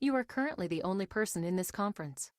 You are currently the only person in this conference.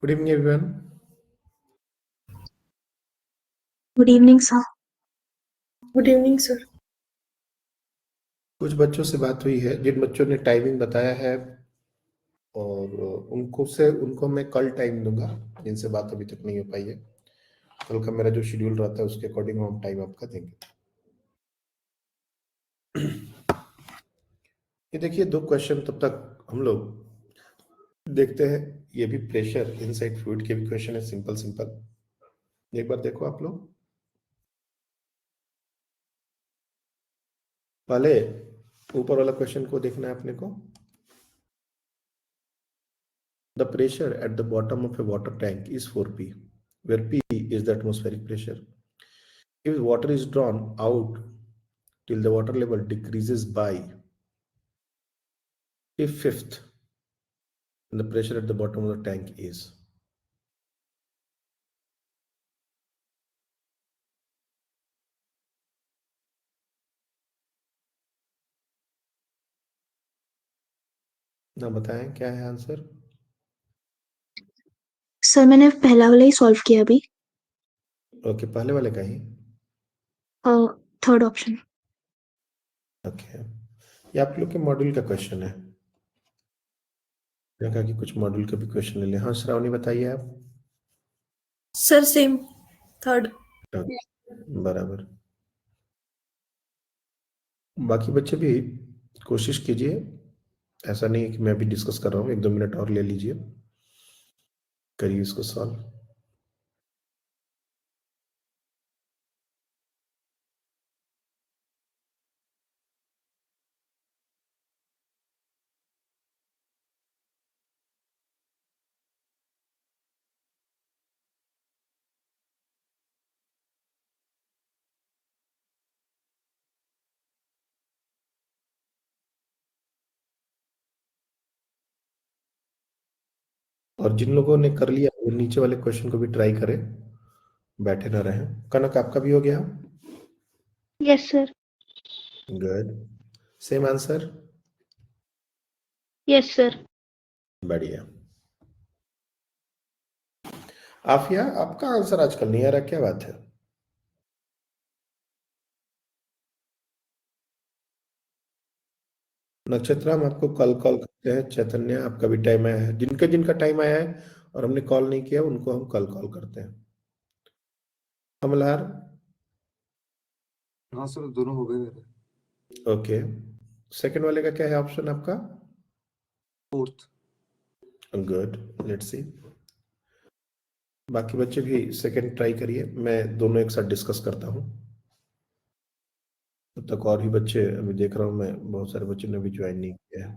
Good evening, everyone. Good evening, sir. Good evening sir. कुछ बच्चों से बात हुई है जिन बच्चों ने टाइमिंग बताया है और उनको मैं कल टाइम दूंगा जिनसे बात अभी तक नहीं हो पाई है। कल का मेरा जो शेड्यूल रहता है उसके अकॉर्डिंग हम टाइम आपका देंगे। ये देखिए 2 क्वेश्चन तब तक हम लोग देखते हैं। ये भी प्रेशर इनसाइड फ्लूइड के भी क्वेश्चन है, सिंपल सिंपल। एक बार देखो आप लोग। पहले ऊपर वाला क्वेश्चन को देखना है अपने को। The pressure at the bottom of a water tank is 4 p, where P is the atmospheric pressure. If water is drawn out till the water level decreases by a fifth, then the pressure at the bottom of the tank is. ना बताएं क्या है answer. Sir मैंने पहला वाला ही solve किया अभी। Okay, पहले वाले का ही। Third option. ओके, ये आप लोग के मॉड्यूल का क्वेश्चन है। मैंने कहा कि कुछ मॉड्यूल का भी क्वेश्चन ले लें। हाँ श्रावणी बताइए आप। Sir same third. बराबर। बाकी बच्चे भी कोशिश कीजिए, ऐसा नहीं है कि मैं भी डिस्कस कर रहा हूँ। 1-2 मिनट और ले लीजिए, करिए इसको सॉल्व। और जिन लोगों ने कर लिया वो नीचे वाले क्वेश्चन को भी ट्राई करें, बैठे ना रहें। कनक आपका भी हो गया? Yes sir. Good. Same answer? Yes sir. बढ़िया। आफिया, आपका आंसर आजकल नहीं आ रहा, क्या बात है? नक्षत्र हम आपको कल कॉल करते हैं। चैतन्य, आपका भी टाइम आया है। जिनका जिनका टाइम आया है और हमने कॉल नहीं किया उनको हम कल कॉल करते हैं। कमलहार? हाँ सर, दोनों हो गए मेरे। ओके, सेकंड वाले का क्या है ऑप्शन आपका? फोर्थ। Good, let's see. बाकी बच्चे भी सेकंड ट्राई करिए, मैं दोनों एक साथ डिस्कस करता हूँ। तब तक और भी बच्चे, अभी देख रहा हूँ मैं बहुत सारे बच्चों ने भी ज्वाइन नहीं किया है।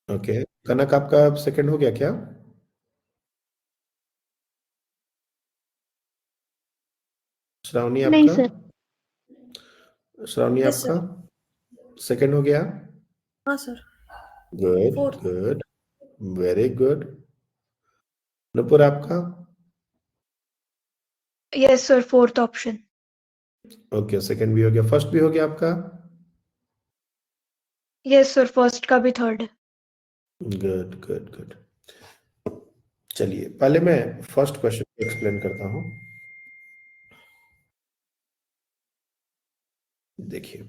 ओके, कनक आपका सेकंड हो गया क्या? श्रावणी नहीं आपका? सर। श्रावणी Yes, आपका सेकंड हो गया? हाँ sir. Good Fourth. Good, very good. Nupur आपका? Yes sir, fourth option. Okay, second भी हो गया, फर्स्ट भी हो गया आपका? यस सर, फर्स्ट का भी थर्ड है। Good good good. चलिए पहले मैं फर्स्ट क्वेश्चन को एक्सप्लेन करता हूं। देखिए,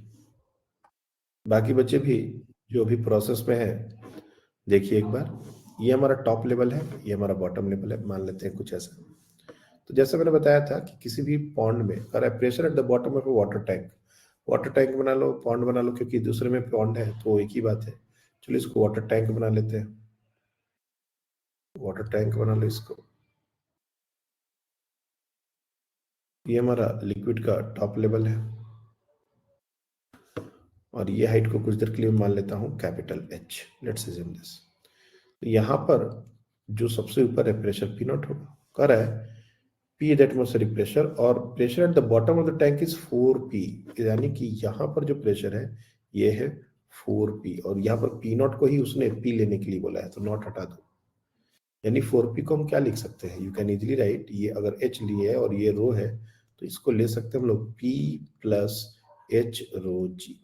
बाकी बच्चे भी जो भी प्रोसेस में है देखिए एक बार। ये हमारा टॉप लेवल है, ये हमारा बॉटम लेवल है, मान लेते हैं कुछ ऐसा। तो जैसे मैंने बताया था कि किसी भी पॉन्ड में अगर pressure at the bottom of water tank बना लो, पॉन्ड बना लो, क्योंकि दूसरे में पॉन्ड है तो एक ही बात है। चलो इसको वाटर टैंक बना लेते हैं, वाटर टैंक बना लो इसको। ये हमारा लिक्विड का टॉप लेवल है और ये हाइट को कुछ देर के लिए मान लेता हूं capital H, let's assume this. तो यहां पर जो सबसे ऊपर है प्रेशर पी नॉट होगा, कर रहा है पी एटमॉस्फेरिक प्रेशर, और pressure at the bottom of the tank is 4p, यानी कि यहां पर जो प्रेशर है ये है 4p, और यहां पर पी नॉट को ही उसने पी लेने के लिए बोला है तो नॉट हटा दो, यानी 4p को हम क्या लिख सकते हैं, यू कैन इजिली राइट, ये अगर h लिए है और ये रो है तो इसको ले सकते हैं हम लोग p प्लस h रो जी,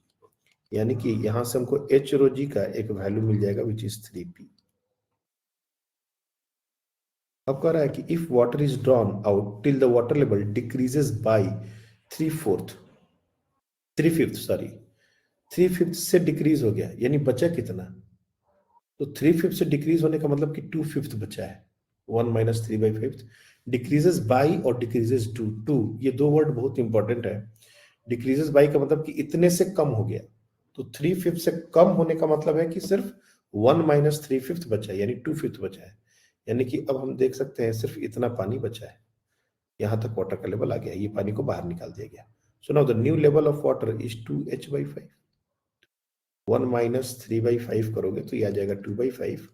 यानी कि यहां से हमको h रो जी का एक वैल्यू मिल जाएगा विच इज 3p। अब कह रहा है कि if water is drawn out till the water level decreases by 3/5 से डिक्रीज हो गया, यानी बचा कितना? तो 3/5 से डिक्रीज होने का मतलब कि 2/5 बचा है। 1 माइनस 3/5 डिक्रीजेस बाई और डिक्रीजेस टू, ये दो वर्ड बहुत इंपॉर्टेंट है। डिक्रीजेस बाई का मतलब कि इतने से कम हो गया, तो 3/5 से कम होने का मतलब है कि सिर्फ 1 माइनस 3/5 बचा है, यानी 2/5 बचा है, यानी कि अब हम देख सकते हैं सिर्फ इतना पानी बचा है, यहां तक वाटर का लेवल आ गया, ये पानी को बाहर निकाल दिया गया। So now the new level of water is 2h/5। 1 minus 3/5 करोगे तो ये आ जाएगा 2/5,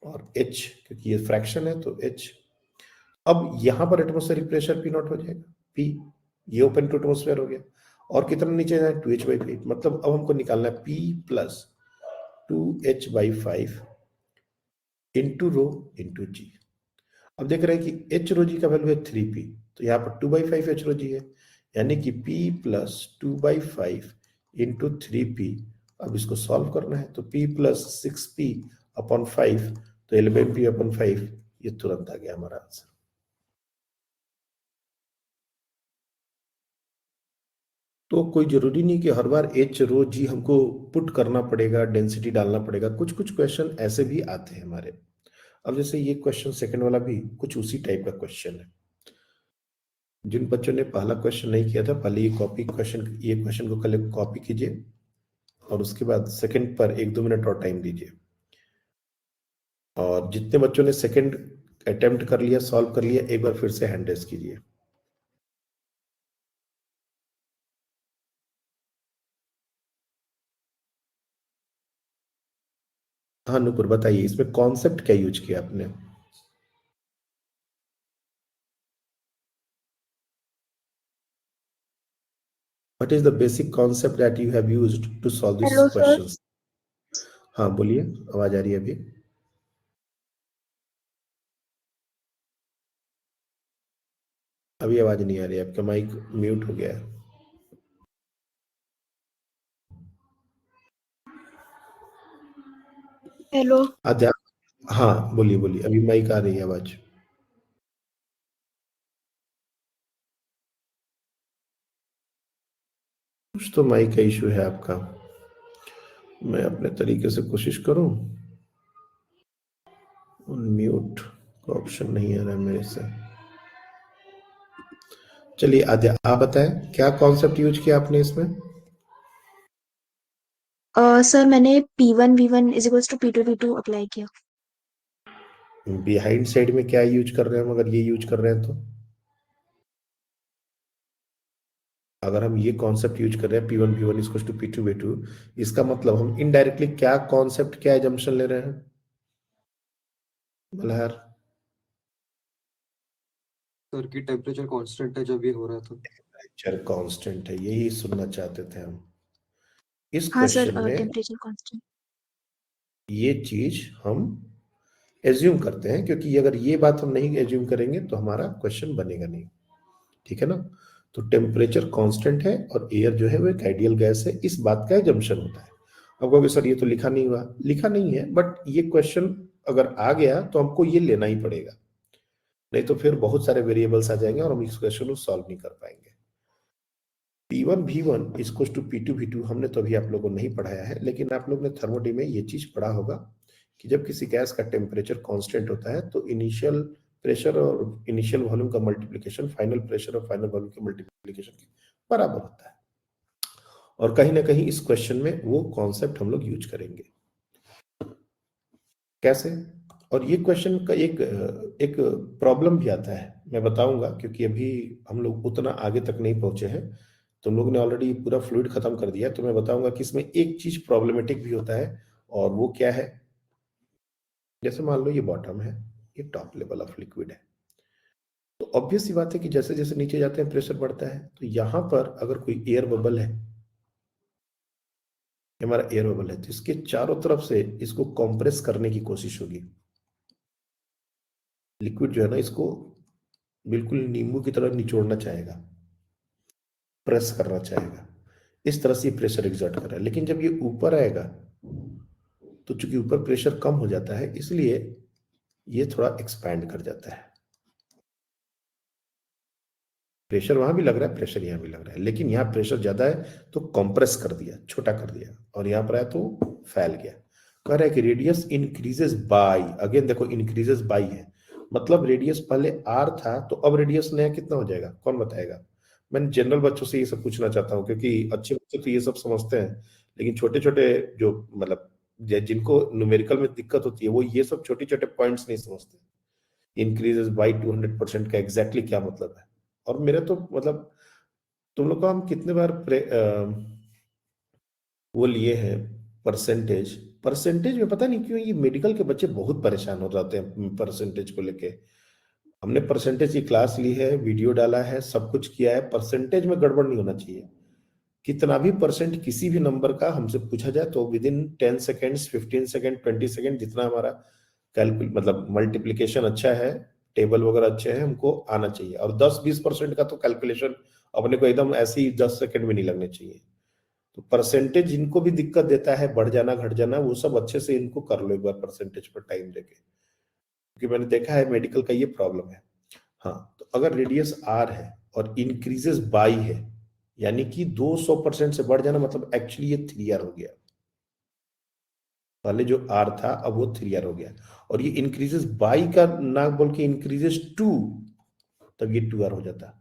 और h क्योंकि ये फ्रैक्शन है तो h। अब यहां पर एटमॉस्फेरिक प्रेशर पी नॉट हो जाएगा, p, ये ओपन टू एटमॉस्फेयर हो गया, और कितना नीचे जाए 2h/5, मतलब अब हमको निकालना है p plus 2h/5 into rho into g. अब देख रहे हैं कि h रो जी का वैल्यू है 3p, तो यहाँ पर 2/5 h रो जी है, यानी कि p प्लस 2/5 इंटू 3p। अब इसको सॉल्व करना है तो p प्लस 6p अपॉन 5, तो 11p अपॉन 5, ये तुरंत आ गया हमारा आंसर। तो कोई जरूरी नहीं कि हर बार h रो जी हमको पुट करना पड़ेगा, डेंसिटी डालना पड़ेगा, कुछ कुछ क्वेश्चन ऐसे भी आते हैं हमारे। अब जैसे ये क्वेश्चन सेकंड वाला भी कुछ उसी टाइप का क्वेश्चन है। जिन बच्चों ने पहला क्वेश्चन नहीं किया था, पहले ये क्वेश्चन को पहले कॉपी कीजिए और उसके बाद सेकंड पर 1-2 मिनट और टाइम दीजिए। और जितने बच्चों ने सेकंड अटेम्प्ट कर लिया, सॉल्व कर लिया, एक बार फिर से हैंड रेज कीजिए। हाँ नुपुर बताइए, इसमें कॉन्सेप्ट क्या यूज किया आपने? What is the basic concept that you have used to solve these Hello, sir. questions? हाँ बोलिए, आवाज आ रही है अभी? अभी आवाज नहीं आ रही है, आपका माइक म्यूट हो गया है। हेलो। अच्छा, हाँ बोलिए बोलिए, अभी माइक आ रही है आवाज। कुछ तो माइक का इशू है आपका, मैं अपने तरीके से कोशिश करूं। म्यूट का ऑप्शन नहीं आ रहा है मेरे से। चलिए आद्या आप बताएं क्या कॉन्सेप्ट यूज किया आपने इसमें? सर मैंने P1 V1 is equals to P2 V2 apply किया। बिहाइंड साइड में क्या यूज कर रहे हैं हम, अगर ये यूज कर रहे हैं तो? अगर हम ये कॉन्सेप्ट यूज कर रहे हैं P1 V1 equals to P2 V2, इसका मतलब हम इनडायरेक्टली क्या कॉन्सेप्ट, क्या एजम्पशन ले रहे हैं मल्हार? सर की टेम्परेचर कांस्टेंट है जब ये हो रहा था। टेम्परेचर कांस्टेंट है, यही सुनना चाहते थे हम। इस हाँ सर, क्वेश्चन में टेम्परेचर कांस्टेंट। ये चीज हम एज्यूम करते हैं, क्योंकि अगर ये बात हम नहीं एज्यूम करेंगे तो हमारा क्वेश्चन बनेगा नहीं। ठीक है ना? तो टेम्परेचर कांस्टेंट है और एयर जो है वो एक आइडियल गैस है, इस बात का एजम्पशन होता है। अब कहोगे सर ये तो लिखा नहीं हुआ, लिखा नहीं है, बट ये क्वेश्चन अगर आ गया तो हमको ये लेना ही पड़ेगा, नहीं तो फिर बहुत सारे वेरिएबल्स आ जाएंगे और हम इस क्वेश्चन को सॉल्व नहीं कर पाएंगे। P1 V1 equals to P2 V2 हमने तो अभी आप लोगों को नहीं पढ़ाया है, लेकिन आप लोग ने थर्मोडी में ये चीज पढ़ा होगा कि जब किसी गैस का टेम्परेचर कांस्टेंट होता है तो इनिशियल प्रेशर और इनिशियल वॉल्यूम का मल्टीप्लिकेशन फाइनल प्रेशर और फाइनल वॉल्यूम के मल्टीप्लिकेशन के बराबर होता है। और कहीं ना कहीं इस क्वेश्चन में वो कॉन्सेप्ट हम लोग यूज करेंगे। कैसे? और ये क्वेश्चन का एक प्रॉब्लम भी आता है, मैं बताऊंगा, क्योंकि अभी हम लोग उतना आगे तक नहीं पहुंचे हैं। तुम लोग ने ऑलरेडी पूरा फ्लूइड खत्म कर दिया, तो मैं बताऊंगा कि इसमें एक चीज प्रॉब्लमेटिक भी होता है, और वो क्या है। जैसे मान लो ये बॉटम है, ये टॉप लेवल ऑफ लिक्विड है, तो ऑब्वियस सी बात है कि जैसे जैसे नीचे जाते हैं प्रेशर बढ़ता है। तो यहां पर अगर कोई एयर बबल है, हमारा एयर बबल है, तो इसके चारों तरफ से इसको कंप्रेस करने की कोशिश होगी। लिक्विड जो है ना, इसको बिल्कुल नींबू की तरह निचोड़ना चाहेगा, प्रेस करना चाहेगा। इस तरह से प्रेशर एग्जर्ट कर रहा है। लेकिन जब ये ऊपर आएगा तो चूंकि ऊपर प्रेशर कम हो जाता है, इसलिए ये थोड़ा एक्सपैंड कर जाता है। प्रेशर वहां भी लग रहा है, प्रेशर यहां भी लग रहा है, लेकिन यहाँ प्रेशर ज्यादा है तो कंप्रेस कर दिया, छोटा कर दिया, और यहां पर आया तो फैल गया। कह रहा है कि रेडियस इंक्रीजेस बाय, अगेन देखो इंक्रीजेस बाय है, मतलब रेडियस पहले r था तो अब रेडियस नया कितना हो जाएगा, कौन बताएगा? मैं जनरल बच्चों से ये सब पूछना चाहता हूँ, क्योंकि अच्छे बच्चे तो ये सब समझते हैं, लेकिन छोटे छोटे जो मतलब जिनको न्यूमेरिकल में दिक्कत होती है वो ये सब छोटे छोटे पॉइंट्स नहीं समझते। इंक्रीजेस बाय 200% का एग्जैक्टली क्या मतलब है? और मेरा तो मतलब तुम लोग को हम कितने बार वो लिए हैं परसेंटेज। परसेंटेज में पता नहीं क्यों ये मेडिकल के बच्चे बहुत परेशान हो जाते हैं परसेंटेज को लेके। हमने परसेंटेज की क्लास ली है, वीडियो डाला है, सब कुछ किया है, परसेंटेज में गड़बड़ नहीं होना चाहिए। कितना भी परसेंट किसी भी नंबर का हमसे पूछा जाए तो with in 10 seconds, 15 second, 20 second, जितना हमारा कैलकुल मतलब मल्टीप्लीकेशन अच्छा है, टेबल वगैरह अच्छे हैं, हमको आना चाहिए। और 10-20% का तो कैलकुलेशन अपने को एकदम ऐसे ही 10 सेकेंड में नहीं लगने चाहिए। तो परसेंटेज जिनको भी दिक्कत देता है, बढ़ जाना घट जाना, वो सब अच्छे से इनको कर लो एक बार परसेंटेज पर टाइम देके, क्योंकि मैंने देखा है मेडिकल का ये प्रॉब्लम है। हाँ, तो अगर रेडियस आर है और इंक्रीजेस बाई है, यानी कि 200% से बढ़ जाना, मतलब एक्चुअली ये 3r हो गया। पहले जो r था अब वो 3r हो गया, और ये इंक्रीजेस बाई का ना बोल के इंक्रीजेस 2, तब ये 2r हो जाता।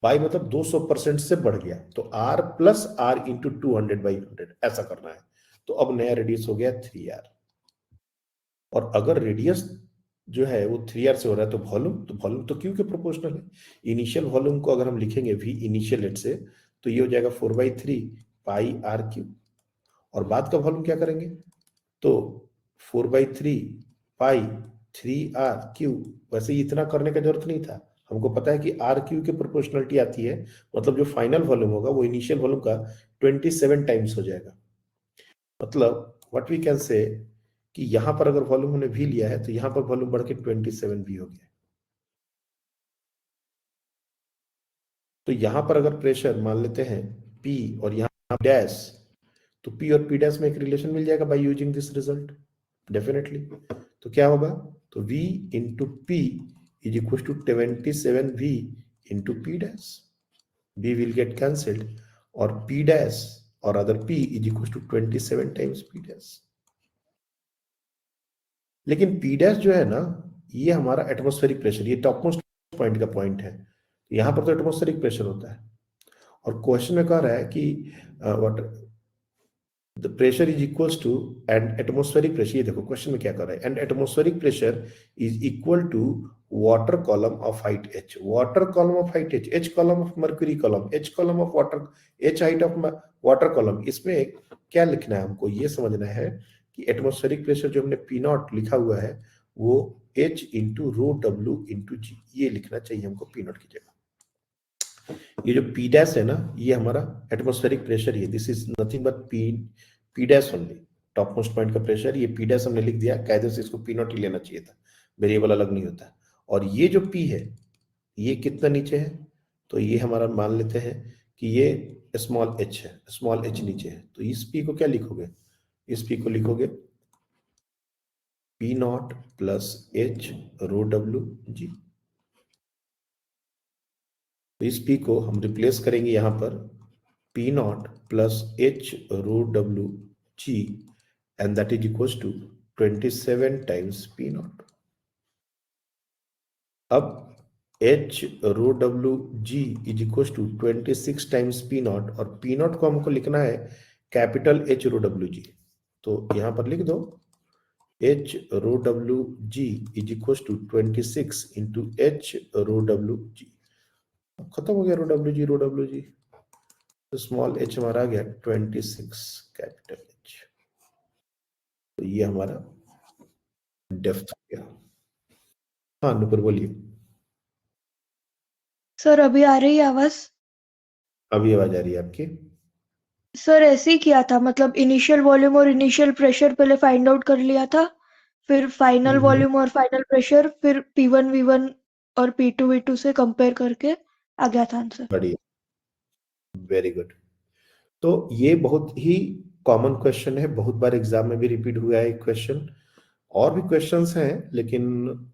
बाई मतलब 200% से बढ़ गया, तो r प्लस r इंटू 200/100 ऐसा करना है। तो अब नया रेडियस हो गया 3r। और अगर रेडियस जो है वो 3r से हो रहा है, तो वॉल्यूम तो क्यू के प्रोपोर्शनल है। इनिशियल वॉल्यूम को अगर हम लिखेंगे v इनिशियल एट से, तो ये हो जाएगा 4/3 पाई r क्यूब। और बाद का वॉल्यूम क्या करेंगे, तो 4/3 पाई 3r क्यूब। वैसे इतना करने का जरूरत नहीं था, हमको पता है कि r क्यूब की प्रोपोर्शनलिटी आती है, मतलब जो फाइनल वॉल्यूम होगा वो इनिशियल वॉल्यूम का 27 टाइम्स हो जाएगा। मतलब व्हाट वी कैन से कि यहां पर अगर वॉल्यूम हमने v लिया है तो यहां पर वॉल्यूम बढ़ के 27 v हो गया। तो यहां पर अगर प्रेशर मान लेते हैं p और यहां डैश, तो p और p डैश में एक रिलेशन मिल जाएगा by using this result definitely. तो क्या होगा, तो v into p is equal to 27v into p dash. b will get cancelled और p डैश और other p is equal to 27 times p dash. लेकिन p डैश जो है ना, ये हमारा एटमॉस्फेरिक प्रेशर, ये टॉप मोस्ट पॉइंट का पॉइंट है। यहाँ पर तो एटमॉस्फेरिक प्रेशर होता है, और क्वेश्चन में कह रहा है कि what the pressure is equals to and atmospheric pressure. ये देखो क्वेश्चन में क्या कर रहा है, and atmospheric pressure is equal to water column of height h, water column of height h column of mercury column, h column of water, h height of water column. इसमें क्या लिखना है हमको, ये समझना है कि एटमॉस्फेरिक प्रेशर जो हमने पी नॉट लिखा हुआ है वो h इंटू रो डब्ल्यू इंटू जी, ये लिखना चाहिए हमको पी नॉट की जगह। ये जो पी डैश है ना, ये हमारा एटमॉस्फेरिक प्रेशर है, this is nothing but P dash only, top most point का प्रेशर। ये पी डैश हमने लिख दिया, कायदे से इसको पी नॉट ही लेना चाहिए था, वेरिएबल अलग नहीं होता। और ये जो पी है ये कितना नीचे है, तो ये हमारा मान लेते हैं कि ये स्मॉल एच है, स्मॉल एच नीचे है, तो इस पी को क्या लिखोगे, इस पी को लिखोगे p not plus H rho W g. तो इस पी को हम रिप्लेस करेंगे यहां पर p not plus H rho W g, and that is equal to 27 times p naught. अब h rho W g is equal to 26 times p naught, और p naught को हमको लिखना है capital h rho W g, तो यहां पर लिख दो h rho W g is equal to 26 into H rho W G. खत्म हो गया रो डब्ल्यू जी, तो स्मॉल एच हमारा आ गया 26 कैपिटल एच, तो ये हमारा डेप्थ हो गया। हाँ नुपुर बोलिए। सर अभी आ रही है आवाज? अभी आवाज आ रही है आपकी? सर ऐसे ही किया था, मतलब इनिशियल वॉल्यूम और इनिशियल प्रेशर पहले फाइंड आउट कर लिया था, फिर फाइनल वॉल्यूम और फाइनल प्रेशर, फिर P1 V1 और P2 V2 से कंपेयर करके आ गया था आंसर। बढ़िया, वेरी गुड। तो ये बहुत ही कॉमन क्वेश्चन है, बहुत बार एग्जाम में भी रिपीट हुआ है क्वेश्चन। और भी क्वेश्चंस हैं, लेकिन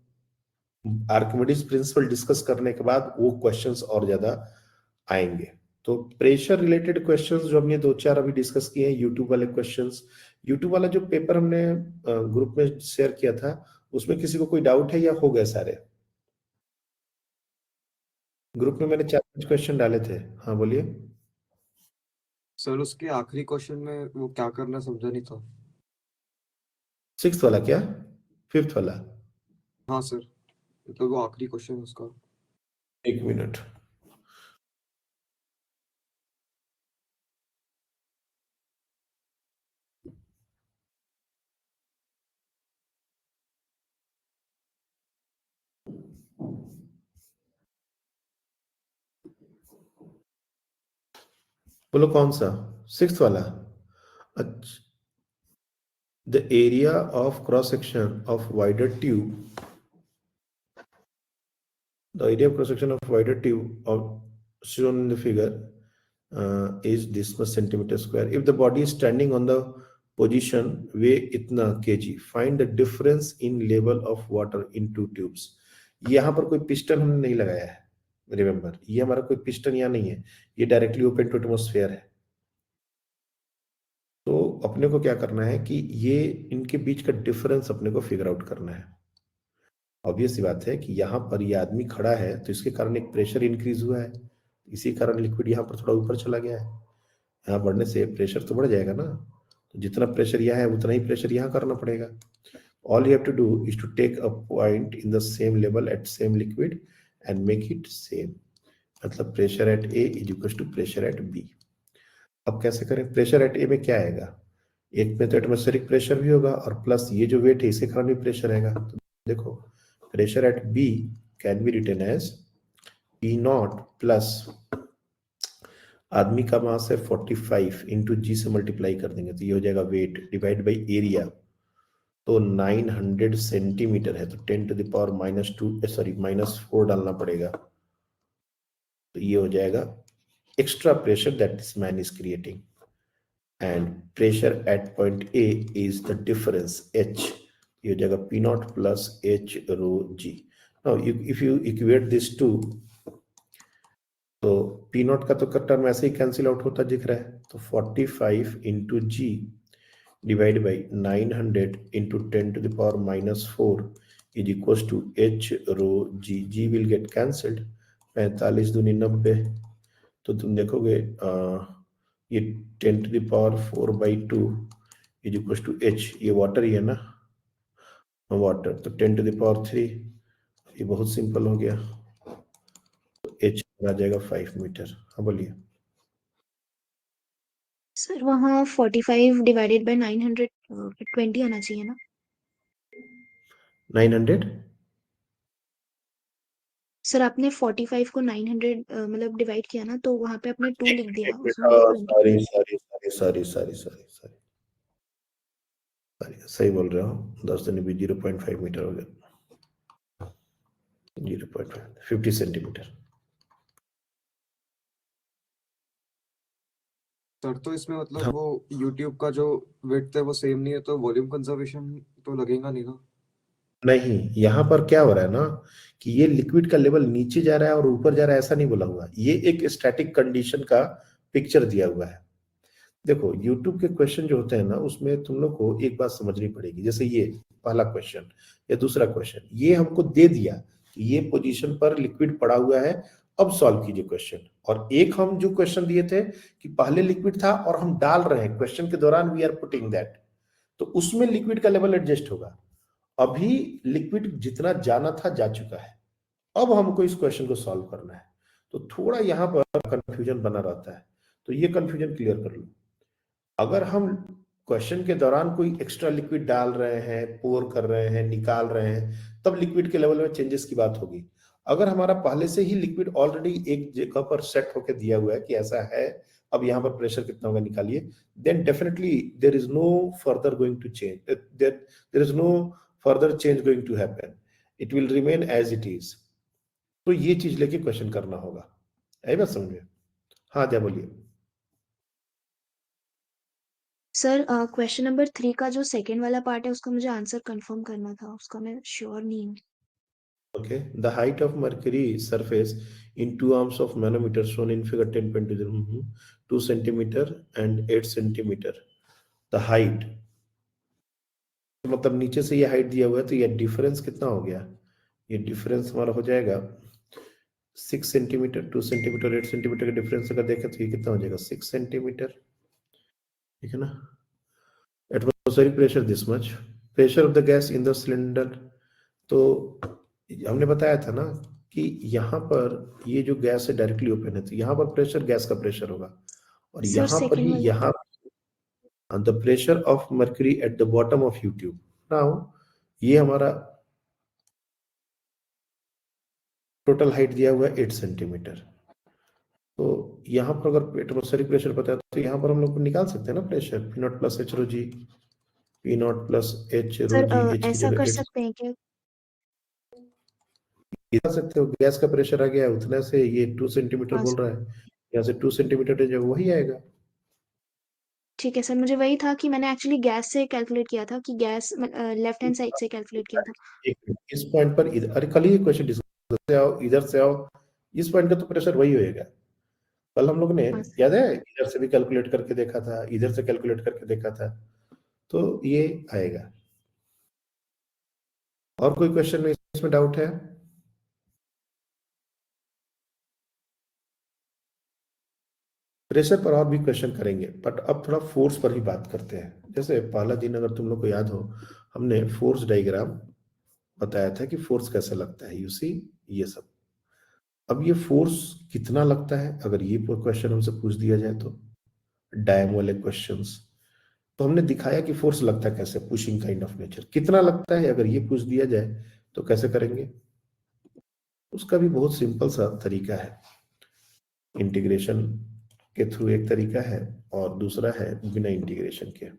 आर्किमिडीज प्रिंसिपल डिस्कस करने के बाद वो क्वेश्चंस और ज्यादा आएंगे। तो प्रेशर रिलेटेड क्वेश्चंस जो हमने 2-4 अभी डिस्कस किए हैं, यूट्यूब वाले क्वेश्चंस, यूट्यूब वाला जो पेपर हमने ग्रुप में शेयर किया था उसमें किसी को कोई डाउट है या हो गए सारे? ग्रुप में मैंने 4-5 क्वेश्चन डाले थे। हाँ बोलिए। सर उसके आखिरी क्वेश्चन में वो क्या करना समझा नहीं था। 6th वाला क्या, 5th वाला? हाँ सर, मतलब वो आखिरी क्वेश्चन है उसका। एक मिनट, बोलो कौन सा 6th वाला? अच्छा, the area of cross section of wider tube, the area of cross section of wider tube of shown in the figure is this much centimeter square. If the body is standing on the position weigh itna kg, find the difference in level of water in two tubes. यहाँ पर कोई piston हमने नहीं लगाया है, remember ये हमारा कोई पिस्टन यहाँ नहीं है, ये डायरेक्टली ओपन टू एटमॉस्फेयर है। तो अपने को क्या करना है कि ये इनके बीच का डिफरेंस अपने को फिगर आउट करना है। ऑब्वियस सी बात है कि यहाँ पर ये आदमी खड़ा है तो इसके कारण एक प्रेशर इंक्रीज हुआ है, इसी कारण लिक्विड यहाँ पर थोड़ा ऊपर चला गया है। यहाँ बढ़ने से प्रेशर तो बढ़ जाएगा ना, तो जितना प्रेशर यहाँ है उतना ही प्रेशर यहाँ करना पड़ेगा। All you have to do is to take a point in the same level at same liquid and make it same, मतलब pressure at A is equal to pressure at B. अब कैसे करें, pressure at ए में क्या आएगा, एक में तो एटमॉस्फेरिक प्रेशर भी होगा और प्लस ये जो वेट है इसके कारण भी प्रेशर आएगा। तो देखो pressure at B can be written as P not plus आदमी का मास है 45 इंटू जी से मल्टीप्लाई कर देंगे तो ये हो जाएगा वेट डिवाइड बाई एरिया, तो 900 सेंटीमीटर है तो 10 टू द पावर -4 डालना पड़ेगा, तो ये हो जाएगा extra pressure that this man is creating, and pressure at point A is the difference H, ये हो जाएगा P naught plus H rho G. Now if you equate this two, तो P naught का तो टर्म ऐसे ही cancel out होता दिख रहा है, तो 45 into G divided by 900 into 10 to the power -4 is equals to H rho G. G will get cancelled. 45 दूनी 90, तो तुम देखोगे ये 10⁴/2 इज इक्वल टू h, ये वाटर ही है ना, वाटर, तो 10⁻³ ये बहुत सिंपल हो गया, तो h आ जाएगा 5 मीटर। हाँ बोलिए। सर वहाँ 45 डिवाइडेड बाय 920 आना चाहिए ना? 900, सर आपने 45 को 900 मतलब डिवाइड किया ना, तो वहाँ पे आपने 2 लिख दिया, उसमें 20। सॉरी, सही बोल रहे हो, 10 दूनी 20, 0.5 मीटर हो गया, 0.5, 50 सेंटीमीटर। सर तो इसमें मतलब हाँ। वो यूट्यूब का जो विड्थ है वो सेम नहीं है, तो वॉल्यूम कंजर्वेशन तो लगेगा नहीं ना? नहीं, यहाँ पर क्या हो रहा है ना कि ये लिक्विड का लेवल नीचे जा रहा है और ऊपर जा रहा है, ऐसा नहीं बोला हुआ, ये एक स्टैटिक कंडीशन का पिक्चर दिया हुआ है। देखो यूट्यूब के क्वेश्चन जो होते हैं ना, उसमें तुम लोग को एक बात समझनी पड़ेगी, जैसे ये पहला क्वेश्चन या दूसरा क्वेश्चन, ये हमको दे दिया कि ये पोजीशन पर लिक्विड पड़ा हुआ है, अब सॉल्व कीजिए क्वेश्चन। और एक हम जो क्वेश्चन दिए थे कि पहले लिक्विड था और हम डाल रहे हैं, क्वेश्चन के दौरान वी आर पुटिंग दैट, तो उसमें लिक्विड का लेवल एडजस्ट होगा। अभी लिक्विड जितना जाना था जा चुका है, अब हमको इस क्वेश्चन को सॉल्व करना है, तो थोड़ा यहाँ पर कंफ्यूजन बना रहता है, तो ये कंफ्यूजन क्लियर कर लो। अगर हम क्वेश्चन के दौरान कोई एक्स्ट्रा लिक्विड डाल रहे हैं, पोर कर रहे हैं, निकाल रहे हैं, तब लिक्विड के लेवल में चेंजेस की बात होगी। अगर हमारा पहले से ही लिक्विड ऑलरेडी एक जगह पर सेट होकर दिया हुआ है कि ऐसा है, अब यहाँ पर प्रेशर कितना होगा निकालिए, then definitely there is no further going to change, there is no further change going to happen, it will remain as it is. तो ये चीज लेके क्वेश्चन करना होगा, है बात समझ में? हाँ क्या बोलिए। सर क्वेश्चन नंबर 3 का जो सेकंड वाला पार्ट है, उसका मुझे आंसर कंफर्म करना था, उसका मैं श्योर नहीं हूँ। Okay, the height of Mercury surface in 2 arms of manometer shown in figure 10.20, 2 centimeter and 8 centimeter. The height, मतलब नीचे से ये हाइट दिया हुआ है, तो ये डिफरेंस कितना हो गया? ये डिफरेंस हमारा हो जाएगा 6 सेंटीमीटर, 2 सेंटीमीटर, 8 सेंटीमीटर का डिफरेंस अगर देखें तो ये कितना हो जाएगा? 6 सेंटीमीटर, ठीक है ना? Atmospheric pressure this much, pressure of the gas in the cylinder, तो हमने बताया था ना कि यहाँ पर ये जो गैस है डायरेक्टली ओपन है, तो यहाँ पर प्रेशर गैस का प्रेशर होगा, और सर यहाँ पर सेकंड ही वाला यहाँ the pressure of mercury at the bottom of YouTube. Now ये हमारा टोटल हाइट दिया हुआ है 8 सेंटीमीटर, तो यहाँ पर अगर एटमॉस्फेरिक प्रेशर पता है तो यहाँ पर हम लोग निकाल सकते हैं ना pressure, P nought plus H rho G, P nought plus H rho sir G, H की ऐसा जगह कर 8 सकते हैं क्या? निकाल सकते हो, गैस का प्रेशर आ गया है उतने से, ये 2 सेंटीमीटर हाँ बोल सर, रहा है, यहाँ से 2 सेंटीमीटर जो वही आएगा। ठीक है सर, मुझे वही था कि मैंने एक्चुअली गैस से कैलकुलेट किया था, कि गैस लेफ्ट हैंड साइड से कैलकुलेट किया था। एक मिनट, इस पॉइंट पर इधर, अरे कल ही क्वेश्चन डिस्कस से आओ, इधर से आओ, इस पॉइंट का तो प्रेशर वही होएगा। कल हम लोग ने, हाँ सर। याद है, इधर से भी कैलकुलेट करके देखा था, इधर से कैलकुलेट करके देखा था, तो ये आएगा। और कोई क्वेश्चन में इसमें डाउट है? प्रेशर पर और भी क्वेश्चन करेंगे, बट अब थोड़ा फोर्स पर ही बात करते हैं। जैसे पहला दिन अगर तुम लोग को याद हो, हमने फोर्स डायग्राम बताया था कि फोर्स कैसे लगता है, यू सी ये सब। अब ये फोर्स कितना लगता है, अगर ये क्वेश्चन हमसे पूछ दिया जाए तो, डायम वाले क्वेश्चंस, तो हमने दिखाया कि फोर्स लगता है कैसे, पुशिंग काइंड ऑफ नेचर, कितना लगता है अगर ये पूछ दिया जाए तो कैसे करेंगे? उसका भी बहुत सिंपल सा तरीका है, इंटीग्रेशन के थ्रू एक तरीका है, और दूसरा है बिना इंटीग्रेशन के,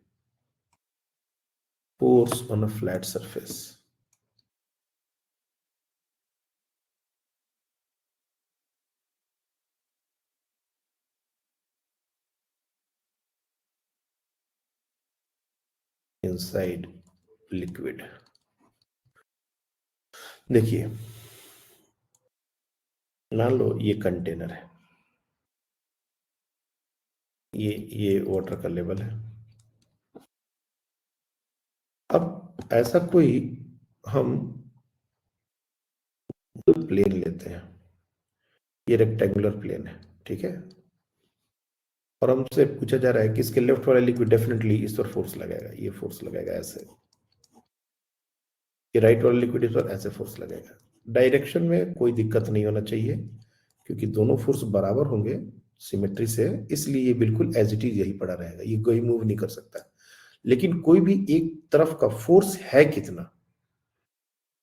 force on a flat surface. Inside liquid, देखिए मान लो ये कंटेनर है, ये वाटर का लेवल है। अब ऐसा कोई हम प्लेन लेते हैं, ये रेक्टेंगुलर प्लेन है, ठीक है। और हमसे पूछा जा रहा है कि इसके लेफ्ट वाला लिक्विड डेफिनेटली इस पर फोर्स लगाएगा, ये फोर्स लगाएगा ऐसे, ये राइट वाला लिक्विड इस पर ऐसे फोर्स लगेगा। डायरेक्शन में कोई दिक्कत नहीं होना चाहिए क्योंकि दोनों फोर्स बराबर होंगे सिमेट्री से, इसलिए ये बिल्कुल एज इट इज यही पड़ा रहेगा, ये कोई मूव नहीं कर सकता। लेकिन कोई भी एक तरफ का फोर्स है कितना,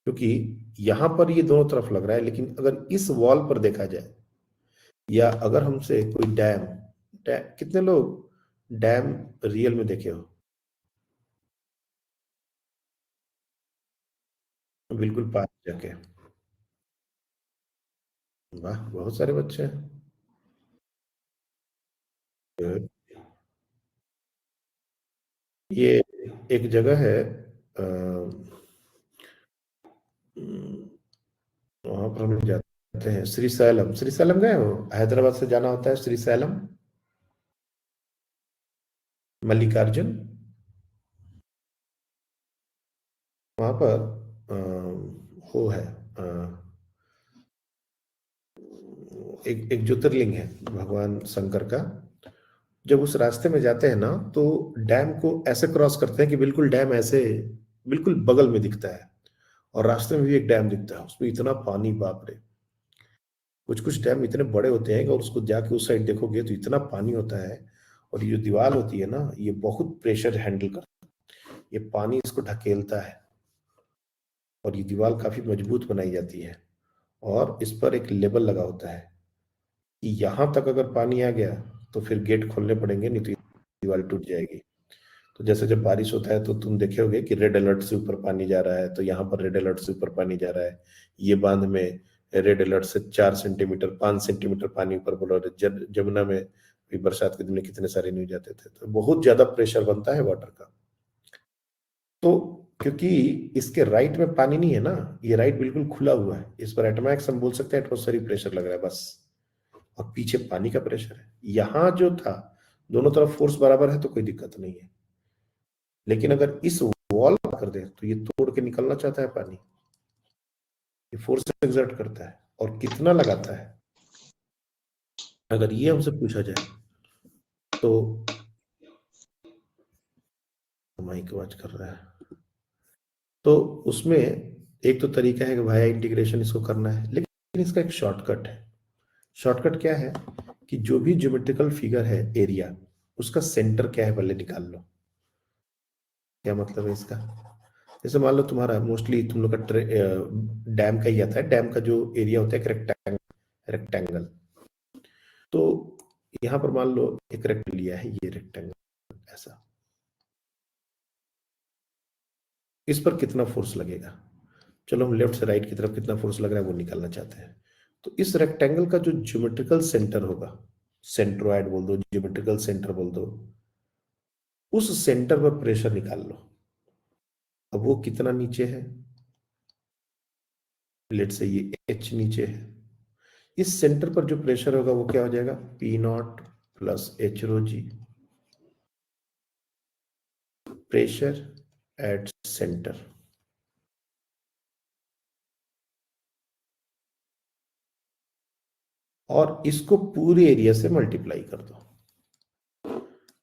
क्योंकि यहां पर ये दोनों तरफ लग रहा है, लेकिन अगर इस वॉल पर देखा जाए या अगर हमसे कोई डैम, कितने लोग डैम रियल में देखे हो? बिल्कुल पास जाके, वाह बहुत सारे बच्चे हैं। ये एक जगह है वहां पर हम लोग जाते हैं, श्रीशैलम। श्रीशैलम गए हो? हैदराबाद से जाना होता है श्रीशैलम, मल्लिकार्जुन, वहां पर वो है एक ज्योतिर्लिंग है भगवान शंकर का। जब उस रास्ते में जाते हैं ना तो डैम को ऐसे क्रॉस करते हैं कि बिल्कुल डैम ऐसे बिल्कुल बगल में दिखता है, और रास्ते में भी एक डैम दिखता है, उसमें इतना पानी, बाप रे। कुछ कुछ डैम इतने बड़े होते हैं कि और उसको जाके उस साइड देखोगे तो इतना पानी होता है, और ये जो दीवार होती है ना, ये बहुत प्रेशर हैंडल करता है, ये पानी इसको ढकेलता है, और ये दीवार काफी मजबूत बनाई जाती है, और इस पर एक लेबल लगा होता है कि यहां तक अगर पानी आ गया तो फिर गेट खोलने पड़ेंगे, नहीं तो दीवार टूट जाएगी। तो जैसे जब बारिश होता है तो तुम देखे होगे कि रेड अलर्ट से ऊपर पानी जा रहा है, तो यहाँ पर रेड अलर्ट से ऊपर पानी जा रहा है, ये बांध में रेड अलर्ट से 4 सेंटीमीटर 5 सेंटीमीटर पानी ऊपर बोल रहा है। जमुना में भी बरसात के दिन में कितने सारे न्यूज आते थे, तो बहुत ज्यादा प्रेशर बनता है वाटर का। तो क्योंकि इसके राइट में पानी नहीं है ना, ये राइट बिल्कुल खुला हुआ है, इस पर एटमॉक्स हम बोल सकते हैं एटमॉस्फेरिक प्रेशर लग रहा है बस, और पीछे पानी का प्रेशर है। यहां जो था दोनों तरफ फोर्स बराबर है तो कोई दिक्कत नहीं है, लेकिन अगर इस वॉल कर दे तो ये तोड़ के निकलना चाहता है पानी, ये फोर्स एक्सर्ट करता है, और कितना लगाता है अगर ये हमसे पूछा जाए तो। माइक आवाज कर रहा है, तो उसमें एक तो तरीका है कि भाया इंटीग्रेशन इसको करना है, लेकिन इसका एक शॉर्टकट है। शॉर्टकट क्या है कि जो भी ज्योमेट्रिकल फिगर है एरिया, उसका सेंटर क्या है पहले निकाल लो। क्या मतलब है इसका? जैसे मान लो तुम्हारा मोस्टली तुम लोग का डैम का ही आता है, डैम का जो एरिया होता है एक रेक्टेंगल। तो यहां पर मान लो एक रेक्टेंगल लिया है, ये रेक्टेंगल ऐसा, इस पर कितना फोर्स लगेगा? चलो हम लेफ्ट से राइट की तरफ कितना फोर्स लग रहा है वो निकालना चाहते हैं। तो इस रेक्टेंगल का जो ज्योमेट्रिकल सेंटर होगा, सेंट्रोइड बोल दो, ज्योमेट्रिकल सेंटर बोल दो, उस सेंटर पर प्रेशर निकाल लो। अब वो कितना नीचे है? लेट से ये H नीचे है, इस सेंटर पर जो प्रेशर होगा वो क्या हो जाएगा? P0 plus H rho G, pressure at centre. और इसको पूरे एरिया से मल्टीप्लाई कर दो,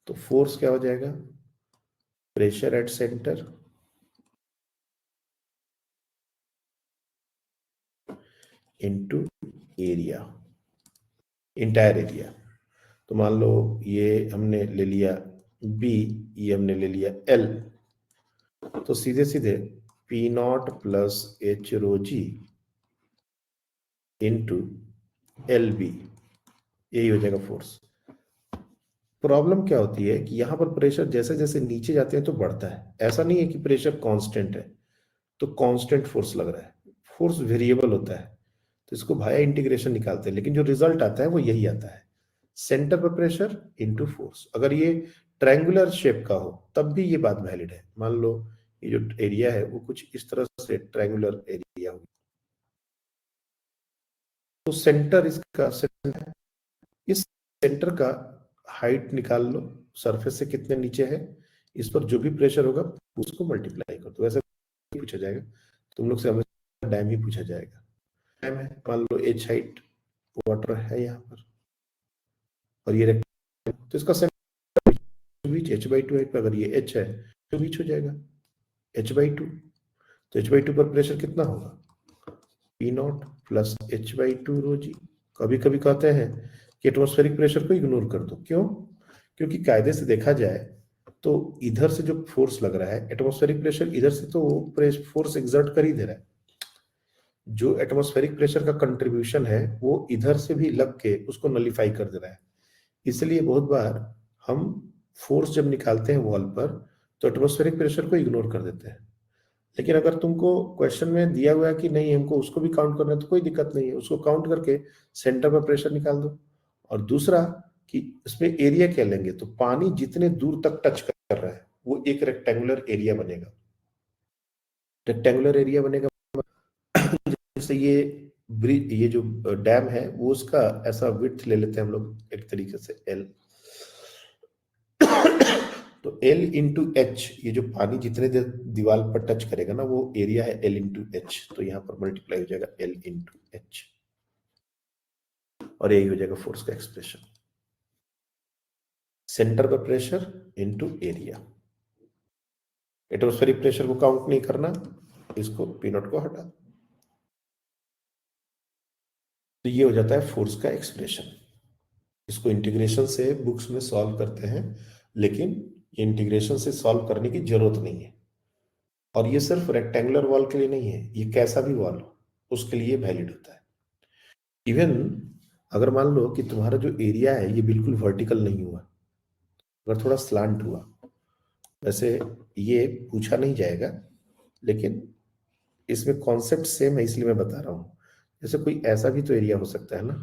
तो फोर्स क्या हो जाएगा? Pressure at centre into area, entire area. तो मान लो ये हमने ले लिया B, ये हमने ले लिया L, तो सीधे सीधे P0 plus H rho g into LB, यही हो जाएगा फोर्स। प्रॉब्लम क्या होती है कि यहां पर प्रेशर जैसे जैसे नीचे जाते हैं तो बढ़ता है, ऐसा नहीं है कि प्रेशर कांस्टेंट है तो कांस्टेंट फोर्स लग रहा है, फोर्स वेरिएबल होता है। तो इसको भाया इंटीग्रेशन निकालते हैं, लेकिन जो रिजल्ट आता है वो यही आता है, सेंटर पर प्रेशर इनटू फोर्स। अगर ये ट्रायंगुलर शेप का हो तब भी ये बात वैलिड है। मान लो ये जो एरिया है वो कुछ इस तरह से ट्रायंगुलर एरिया हो, तो सेंटर इसका सेंटर है, इस सेंटर का हाइट निकाल लो, सरफेस से कितने नीचे है, इस पर जो भी प्रेशर होगा उसको मल्टीप्लाई कर दो। वैसे पूछा जाएगा तुम लोग से, हमेशा डैम ही पूछा जाएगा। डैम है, मान लो H हाइट वाटर है यहाँ पर, और ये rectangle, तो इसका सेंटर बीच h/2 हाइट पे, अगर ये h है तो बीच हो जाएगा h/2, तो h/2 पर प्रेशर कितना होगा, P0 प्लस h/2 रो जी। कभी कभी कहते हैं कि एटमॉस्फेरिक प्रेशर को इग्नोर कर दो, क्यों? क्योंकि कायदे से देखा जाए तो इधर से जो फोर्स लग रहा है, एटमॉस्फेरिक प्रेशर इधर से तो फोर्स एग्जर्ट कर ही दे रहा है, जो एटमॉस्फेरिक प्रेशर का कंट्रीब्यूशन है वो इधर से भी लग के उसको नलीफाई कर दे रहा है। इसलिए बहुत बार हम फोर्स जब निकालते हैं वॉल पर तो एटमॉस्फेरिक प्रेशर को इग्नोर कर देते हैं, लेकिन अगर तुमको क्वेश्चन में दिया हुआ है कि नहीं हमको उसको भी काउंट करना है तो कोई दिक्कत नहीं है, उसको काउंट करके सेंटर पर प्रेशर निकाल दो। और दूसरा कि इसमें एरिया क्या लेंगे, तो पानी जितने दूर तक टच कर रहा है वो एक रेक्टेंगुलर एरिया बनेगा। रेक्टेंगुलर एरिया बनेगा जैसे ये ब्रिज, ये जो डैम है वो उसका ऐसा विड्थ ले लेते हैं हम लोग एक तरीके से L, तो L इंटू एच, ये जो पानी जितने देर दीवार पर टच करेगा ना वो एरिया है L इंटू एच, तो यहाँ पर मल्टीप्लाई हो जाएगा L इंटू एच, और यही हो जाएगा फोर्स का एक्सप्रेशन, सेंटर पर pressure into area. Atmospheric pressure को काउंट नहीं करना, इसको P0 को हटा, तो ये हो जाता है फोर्स का एक्सप्रेशन। इसको इंटीग्रेशन से बुक्स में सॉल्व करते हैं, लेकिन ये इंटीग्रेशन से सॉल्व करने की जरूरत नहीं है, और ये सिर्फ रेक्टेंगुलर वॉल के लिए नहीं है, ये कैसा भी वॉल हो उसके लिए वैलिड होता है। इवन अगर मान लो कि तुम्हारा जो एरिया है ये बिल्कुल वर्टिकल नहीं हुआ, अगर थोड़ा स्लांट हुआ, वैसे ये पूछा नहीं जाएगा लेकिन इसमें कॉन्सेप्ट सेम है इसलिए मैं बता रहा हूं। जैसे कोई ऐसा भी तो एरिया हो सकता है ना,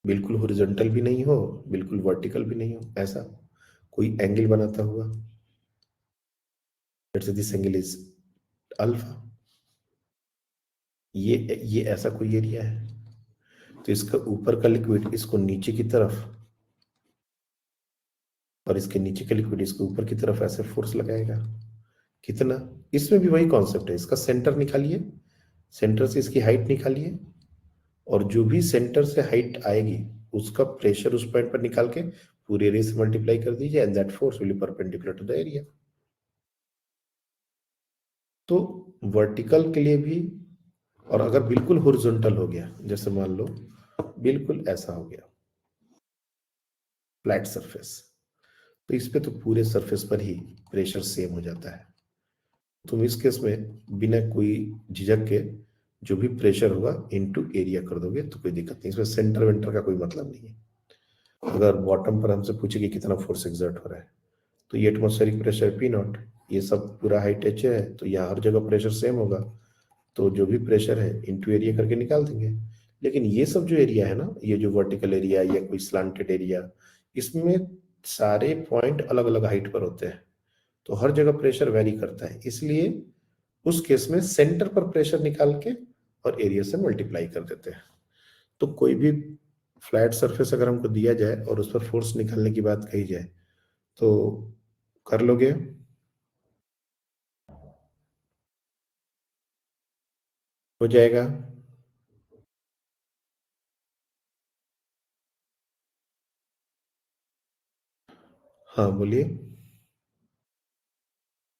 बिल्कुल हॉरिजॉन्टल भी नहीं हो बिल्कुल वर्टिकल भी नहीं हो, ऐसा कोई एंगल बनाता हुआ, let's say this angle is alpha, ये ऐसा कोई एरिया है, तो इसका ऊपर का लिक्विड इसको नीचे की तरफ और इसके नीचे का लिक्विड इसको ऊपर की तरफ ऐसे फोर्स लगाएगा, कितना? इसमें भी वही कॉन्सेप्ट है, इसका सेंटर निकालिए, सेंटर से इसकी हाइट निकालिए, और जो भी सेंटर से हाइट आएगी उसका प्रेशर उस पॉइंट पर निकाल के पूरे एरिया से मल्टीप्लाई कर दीजिए, and that force will be perpendicular to the area. तो वर्टिकल के लिए भी, और अगर बिल्कुल हॉरिजॉन्टल हो गया, जैसे मान लो बिल्कुल ऐसा हो गया फ्लैट सरफेस, तो इस पे तो पूरे सरफेस पर ही प्रेशर सेम हो जाता है। तुम इस केस में बिना कोई झिझक के जो भी प्रेशर होगा इनटू एरिया कर दोगे तो कोई दिक्कत नहीं, इसमें सेंटर वेंटर का कोई मतलब नहीं है। अगर बॉटम पर हमसे पूछे कि कितना फोर्स एक्सर्ट हो रहा है, तो ये एटमॉस्फेरिक प्रेशर P0, ये सब पूरा हाइट h है, तो यहाँ हर जगह प्रेशर सेम होगा, तो जो भी प्रेशर है इनटू एरिया करके निकाल देंगे। लेकिन ये सब जो एरिया है ना, ये जो वर्टिकल एरिया या कोई स्लांटेड एरिया, इसमें सारे पॉइंट अलग अलग हाइट पर होते हैं, तो हर जगह प्रेशर वेरी करता है, इसलिए उस केस में सेंटर पर प्रेशर निकाल के और एरिया से मल्टीप्लाई कर देते हैं। तो कोई भी फ्लैट सरफेस अगर हमको दिया जाए और उस पर फोर्स निकालने की बात कही जाए तो कर लोगे? हो जाएगा? हाँ बोलिए।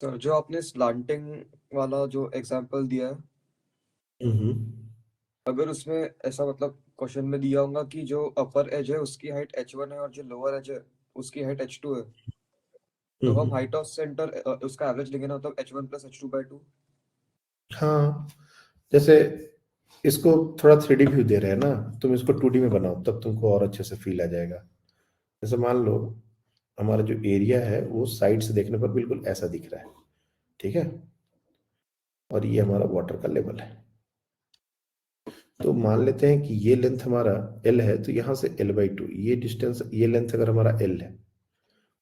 तो जो आपने स्लांटिंग वाला जो एग्जांपल दिया है, अगर उसमें ऐसा मतलब क्वेश्चन में दिया होगा कि जो अपर एज है उसकी हाइट h1 है और जो लोअर एज है उसकी हाइट h2 है, तो हम हाइट ऑफ सेंटर उसका एवरेज लेंगे ना, मतलब h1 प्लस h2/2। हाँ, जैसे इसको थोड़ा 3D व्यू दे रहे हैं ना, तुम इसको 2D में बनाओ तब तुमको और अच्छे से फील आ जाएगा। जैसे मान लो हमारा जो एरिया है वो साइड से देखने पर बिल्कुल ऐसा दिख रहा है, ठीक है, और ये हमारा वाटर का लेवल है। तो मान लेते हैं कि ये लेंथ हमारा L है, तो यहाँ से L/2, ये डिस्टेंस, ये लेंथ अगर हमारा L है,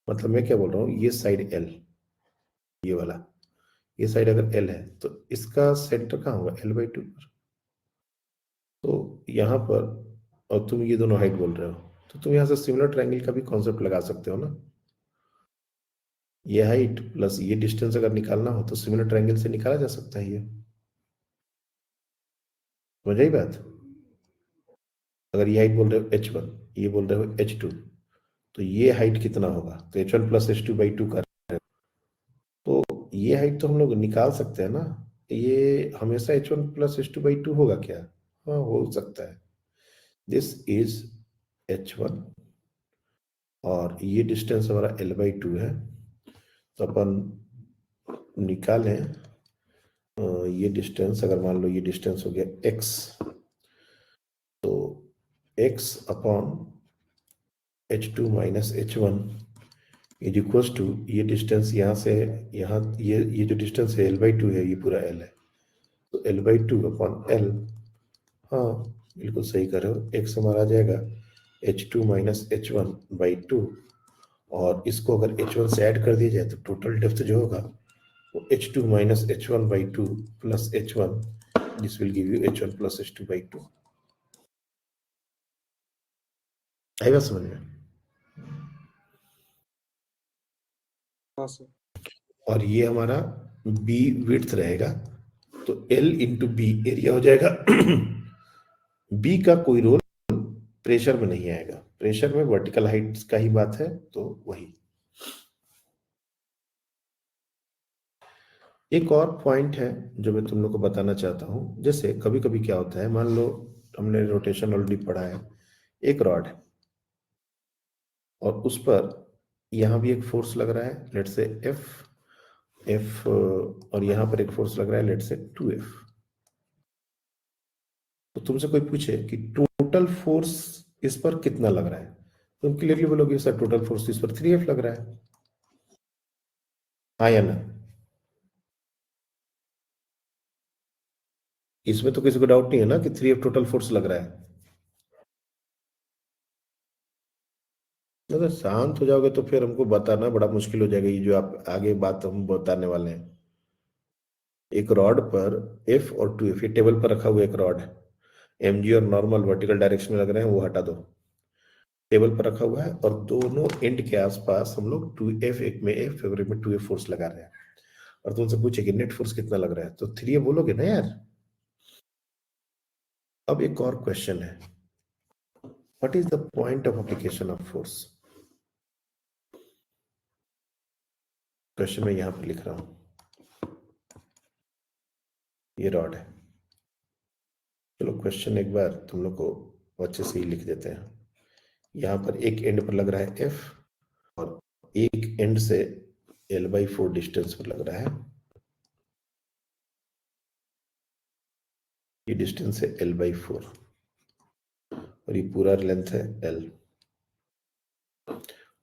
मतलब मैं क्या बोल रहा हूँ, ये साइड L, ये वाला, ये साइड अगर L है तो इसका सेंटर कहाँ होगा, L/2 पर। तो यहाँ पर, और तुम ये दोनों हाइट बोल रहे हो, तो तुम यहाँ से सिमिलर ट्रायंगल का भी कॉन्सेप्ट लगा सकते हो ना। ये हाइट प्लस ये डिस्टेंस अगर निकालना हो तो सिमिलर ट्रायंगल से निकाला जा सकता है। ये समझ आई बात? अगर ये हाइट बोल रहे हो h1, ये बोल रहे हो h2, तो ये हाइट कितना होगा? तो h1 प्लस h2/2 कर रहे हो, तो ये हाइट तो हम लोग निकाल सकते हैं ना। ये हमेशा h1 प्लस h2/2 होगा क्या? हाँ, हो सकता है। दिस इज h1 और ये डिस्टेंस हमारा l/2 है। तो अपन निकालें ये डिस्टेंस, अगर मान लो ये डिस्टेंस हो गया x, तो x upon h2 minus h1 is equals to ये डिस्टेंस यहाँ से यहाँ, ये जो डिस्टेंस है l/2 है, ये पूरा l है, तो l/2 अपॉन l। हाँ, बिल्कुल सही कर रहे हो। x हमारा आ जाएगा h2 माइनस h1/2, और इसको अगर h1 से ऐड कर दिया जाए तो टोटल डेप्थ जो होगा वो h2 minus h1/2 plus h1, this will give you h1 plus h2/2। आई बात समझ में? हाँ सर। और ये हमारा b विड्थ रहेगा, तो l इंटू बी एरिया हो जाएगा। b का कोई रोल प्रेशर में नहीं आएगा, प्रेशर में वर्टिकल हाइट का ही बात है, तो वही। एक और पॉइंट है जो मैं तुम लोग को बताना चाहता हूं। जैसे कभी कभी क्या होता है, मान लो हमने रोटेशन ऑलरेडी पढ़ा है, एक रॉड है और उस पर यहां भी एक फोर्स लग रहा है, लेट से एफ, और यहां पर एक फोर्स लग रहा है, लेट से 2F। तो तुमसे कोई पूछे कि टोटल फोर्स इस पर कितना लग रहा है, तुम क्लियरली बोलोगे सर टोटल फोर्स इस पर 3F लग रहा है। हाँ या ना? इसमें तो किसी को डाउट नहीं है ना कि 3F टोटल फोर्स लग रहा है। अगर शांत हो जाओगे तो फिर हमको बताना बड़ा मुश्किल हो जाएगा, ये जो आप आगे बात हम बताने वाले हैं। एक रॉड पर F और 2F, ये टेबल पर रखा हुआ एक रॉड है, mg और नॉर्मल वर्टिकल डायरेक्शन में लग रहे हैं, वो हटा दो। टेबल पर रखा हुआ है और दोनों एंड के आसपास हम लोग 2F, एक में F और एक में 2F फोर्स लगा रहे हैं, और तुमसे पूछे कि नेट फोर्स कितना लग रहा है, तो 3F बोलोगे ना यार। अब एक और क्वेश्चन है, what is the point of application of force? Question मैं यहां पर लिख रहा हूं, ये रॉड है। चलो क्वेश्चन एक बार तुम लोग को अच्छे से ही लिख देते हैं। यहां पर एक एंड पर लग रहा है F और एक एंड से l/4 डिस्टेंस पर लग रहा है, ये डिस्टेंस है l/4 और ये पूरा लेंथ है l,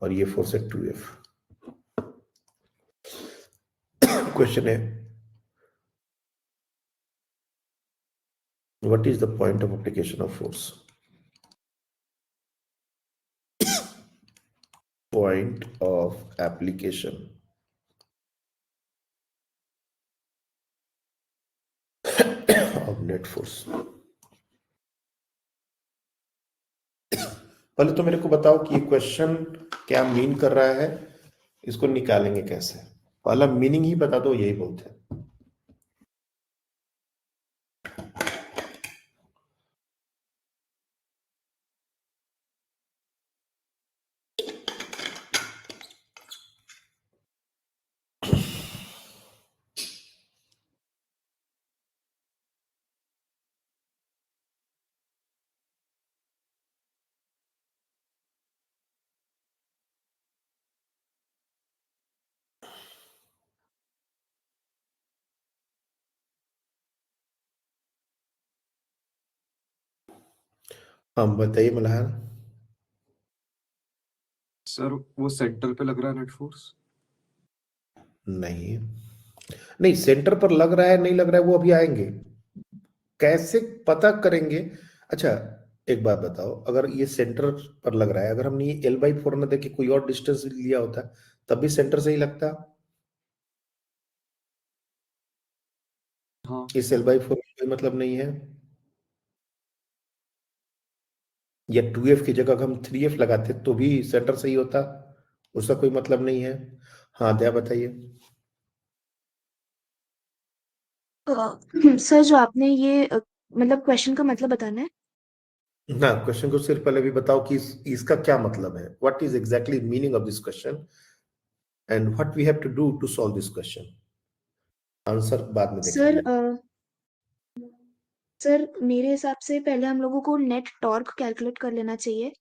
और ये फोर्स है 2F। क्वेश्चन है what is the point of application of force? Point of application of net force. पहले तो मेरे को बताओ कि ये क्वेश्चन क्या मीन कर रहा है, इसको निकालेंगे कैसे? पहला मीनिंग ही बता दो, यही बहुत है। हाँ बताइए मल्हार। सर वो सेंटर पे लग रहा है नेट फोर्स। नहीं नहीं, सेंटर पर लग रहा है नहीं लग रहा है वो अभी आएंगे, कैसे पता करेंगे। अच्छा एक बात बताओ, अगर ये सेंटर पर लग रहा है, अगर हमने ये l/4 न देके कोई और डिस्टेंस लिया होता तब भी सेंटर से ही लगता। हाँ इस l/4 का कोई मतलब नहीं है, या 2F की जगह हम 3F लगाते तो भी सेंटर से ही होता, उसका कोई मतलब नहीं है। हाँ दया बताइए। सर जो आपने ये मतलब क्वेश्चन का मतलब बताना है। ना क्वेश्चन को सिर्फ पहले भी बताओ कि इसका क्या मतलब है, what is exactly meaning of this question and what we have to do to solve this question. Answer बाद में सर देखेंगे। सर मेरे हिसाब से पहले हम लोगों को नेट टॉर्क कैलकुलेट कर लेना चाहिए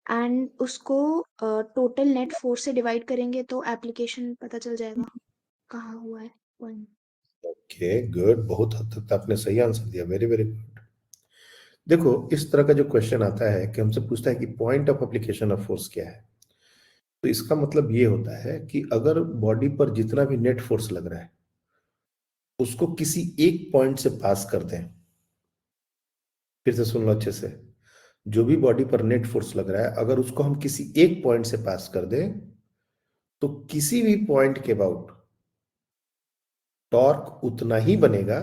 एंड उसको टोटल नेट फोर्स से डिवाइड करेंगे तो एप्लीकेशन पता चल जाएगा कहाँ हुआ है पॉइंट। ओके गुड, बहुत हद तक तो आपने सही आंसर दिया, वेरी वेरी गुड। देखो इस तरह का जो क्वेश्चन आता है कि हमसे पूछता है कि point of application of force क्या है, तो इसका मतलब ये होता है कि अगर बॉडी पर जितना भी नेट फोर्स लग रहा है उसको किसी एक पॉइंट से पास कर दें। फिर से सुन लो अच्छे से, जो भी बॉडी पर नेट फोर्स लग रहा है अगर उसको हम किसी एक पॉइंट से पास कर दें तो किसी भी पॉइंट के अबाउट टॉर्क उतना ही बनेगा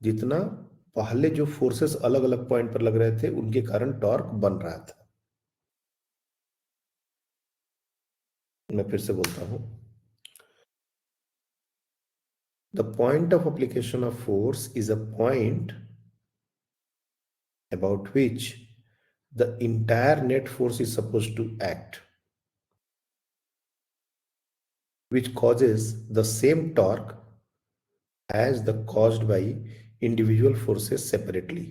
जितना पहले जो फोर्सेस अलग अलग पॉइंट पर लग रहे थे उनके कारण टॉर्क बन रहा था। मैं फिर से बोलता हूं, the point of application of force is a point about which the entire net force is supposed to act, which causes the same torque as the caused by individual forces separately.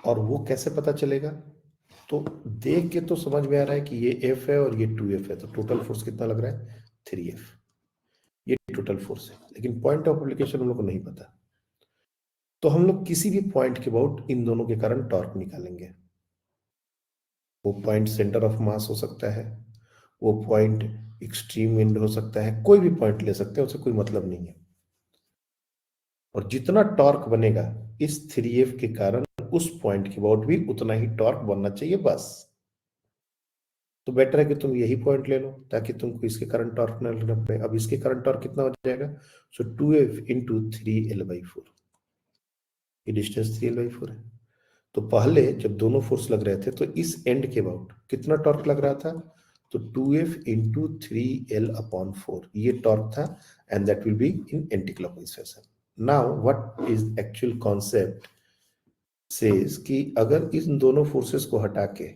और वो कैसे पता चलेगा, तो देख के तो समझ में आ रहा है कि ये F है और ये 2F है, तो टोटल फोर्स कितना लग रहा है 3F, ये टोटल फोर्स है। लेकिन पॉइंट ऑफ एप्लीकेशन हम लोग को नहीं पता, तो हम लोग किसी भी पॉइंट के अबाउट इन दोनों के कारण टॉर्क निकालेंगे। वो पॉइंट सेंटर ऑफ मास हो सकता है, वो पॉइंट एक्सट्रीम एंड हो सकता है, कोई भी पॉइंट ले सकते हैं, उससे कोई मतलब नहीं है। और जितना टॉर्क बनेगा इस 3F के कारण उस पॉइंट के अबाउट भी उतना ही टॉर्क बनना चाहिए बस। तो बेटर है कि तुम यही पॉइंट ले लो ताकि तुमको इसके कारण टॉर्क ना लेना पड़े। अब इसके कारण टॉर्क कितना हो जाएगा, सो 2F इंटू 3L/4, ये डिस्टेंस 3L/4 है। तो पहले जब दोनों फोर्स लग रहे थे तो इस एंड के अबाउट कितना टॉर्क लग रहा था, तो 2F इंटू 3L/4 ये टॉर्क था and that will be in anti clockwise fashion. Now what is actual concept says कि अगर इन दोनों फोर्सेस को हटा के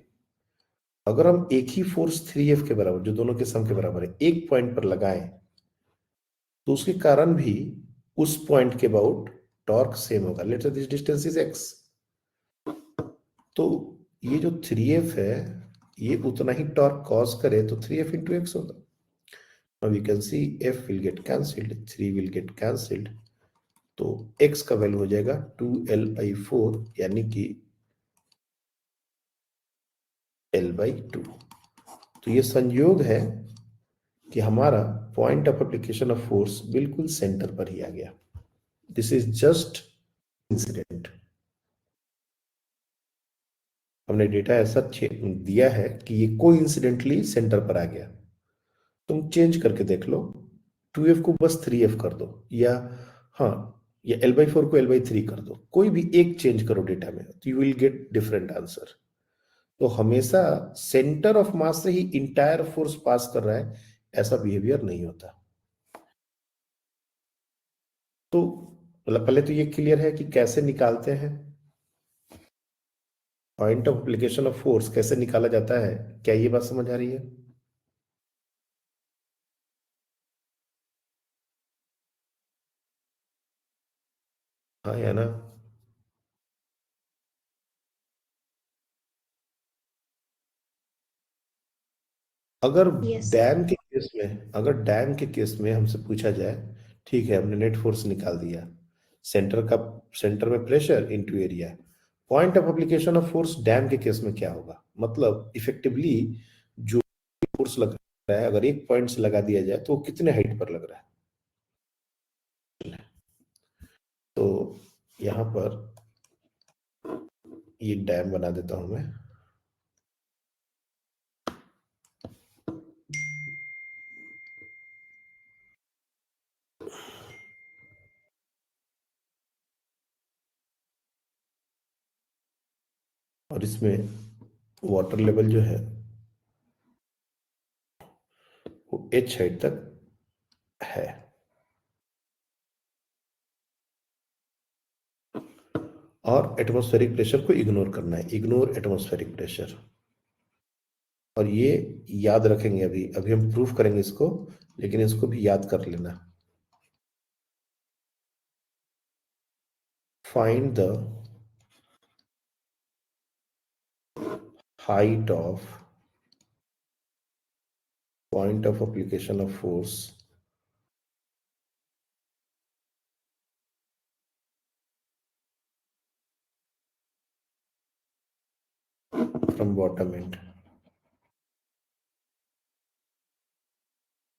अगर हम एक ही फोर्स 3F के बराबर जो दोनों के सम के बराबर है एक पॉइंट पर लगाएं तो उसके कारण भी उस पॉइंट के अबाउट टॉर्क सेम होगा। Let's say this distance is x, तो ये जो 3F है ये उतना ही टॉर्क कॉज करे तो 3F इंटू एक्स होगा। Now we can see F will get cancelled, 3 will get cancelled, तो x का वैल्यू हो जाएगा 2L/4 यानी कि L/2। तो ये संयोग है कि हमारा point of application of force बिल्कुल सेंटर पर ही आ गया। This is just incident. हमने डेटा ऐसा दिया है कि ये कोइंसिडेंटली सेंटर पर आ गया। तुम चेंज करके देख लो, 2F को बस 3F कर दो, या हाँ या L/4 को L/3 कर दो, कोई भी एक चेंज करो डेटा में तो you will get different answer. तो हमेशा सेंटर ऑफ मास से ही इंटायर फोर्स पास कर रहा है ऐसा बिहेवियर नहीं होता। तो मतलब पहले तो ये क्लियर है कि कैसे निकालते हैं point of application of force, कैसे निकाला जाता है, क्या ये बात समझ आ रही है? हाँ या ना? अगर यस सर। डैम के केस में, अगर डैम के केस में हमसे पूछा जाए, ठीक है हमने नेट फोर्स निकाल दिया, सेंटर का, सेंटर में pressure into area, point of application of force dam के केस में क्या होगा, मतलब इफेक्टिवली जो फोर्स लग रहा है अगर एक पॉइंट से लगा दिया जाए तो वो कितने हाइट पर लग रहा है। तो यहां पर ये डैम बना देता हूं मैं। और इसमें वाटर लेवल जो है h हाइट तक है। और एटमॉस्फेरिक प्रेशर को इग्नोर करना है, इग्नोर एटमॉस्फेरिक प्रेशर। और ये याद रखेंगे, अभी हम प्रूफ करेंगे इसको, लेकिन इसको भी याद कर लेना। Find the height of point of application of force from bottom end।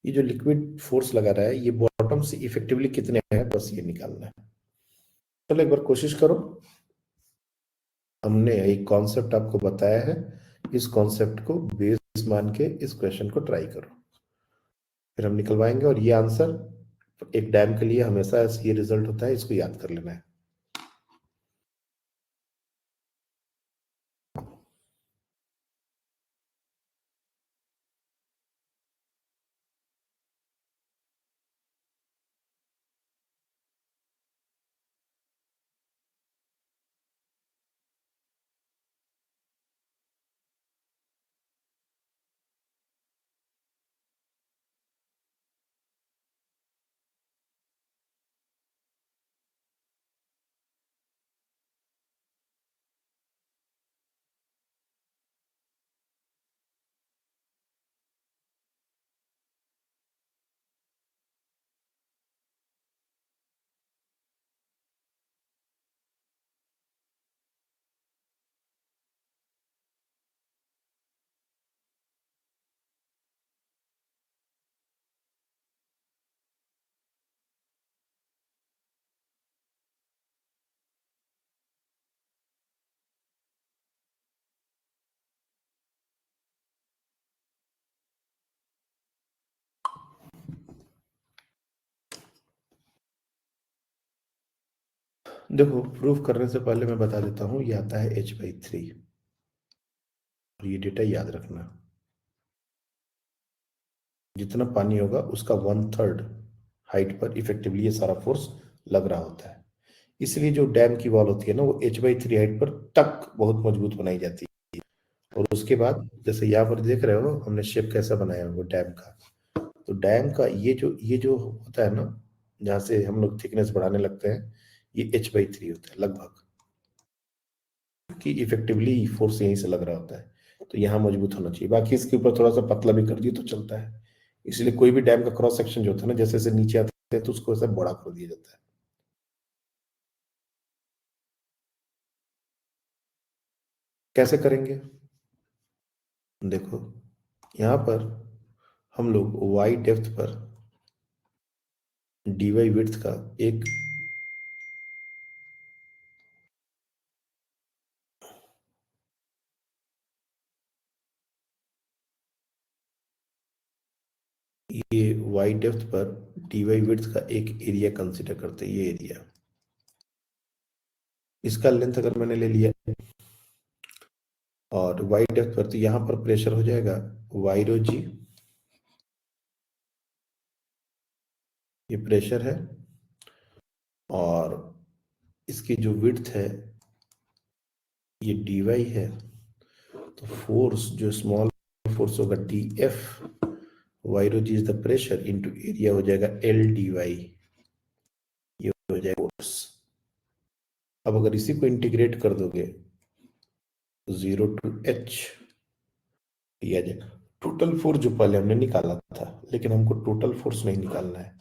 ये जो लिक्विड फोर्स लगा रहा है ये बॉटम से इफेक्टिवली कितने हैं, बस ये निकालना है। चलो एक बार कोशिश करो। हमने एक कॉन्सेप्ट आपको बताया है, इस कॉन्सेप्ट को बेस मान के इस क्वेश्चन को ट्राई करो, फिर हम निकलवाएंगे। और ये आंसर एक डैम के लिए हमेशा ये रिजल्ट होता है, इसको याद कर लेना है। देखो, प्रूफ करने से पहले मैं बता देता हूं, ये आता है h/3 और ये डेटा याद रखना। जितना पानी होगा उसका 1/3 हाइट पर इफेक्टिवली ये सारा फोर्स लग रहा होता है। इसलिए जो डैम की वॉल होती है ना, वो h/3 हाइट पर तक बहुत मजबूत बनाई जाती है। और उसके बाद जैसे यहाँ पर देख रहे हो हमने शेप कैसा बनाया है वो डैम का। तो डैम का ये जो होता है ना, जहाँ से हम लोग थिकनेस बढ़ाने लगते हैं, ये h/3 होता है लगभग, कि इफेक्टिवली फोर्स यहीं से लग रहा होता है। तो यहाँ मजबूत होना चाहिए। बाकी इसके ऊपर थोड़ा सा पतला भी कर दिए तो चलता है। इसलिए कोई भी डैम का क्रॉस सेक्शन जो होता है ना, जैसे जैसे नीचे आते हैं तो उसको ऐसा बड़ा कर दिया जाता है। कैसे करेंगे? देखो, यहाँ पर हम लोग y डेप्थ पर dy विड्थ का एक ये y डेप्थ पर dy विड्थ का एक एरिया कंसीडर करते हैं। ये एरिया, इसका लेंथ अगर मैंने ले लिया और y डेप्थ पर, तो यहाँ पर प्रेशर हो जाएगा y रो जी, ये प्रेशर है। और इसकी जो विड्थ है ये dy है। तो फोर्स जो स्मॉल फोर्स होगा dF, y rho G is the pressure into area हो जाएगा L dy, ये हो जाएगा फोर्स। अब अगर इसी को इंटीग्रेट कर दोगे 0 to h, ये आ जाएगा टोटल फोर्स जो पहले हमने निकाला था, लेकिन हमको टोटल फोर्स नहीं निकालना है।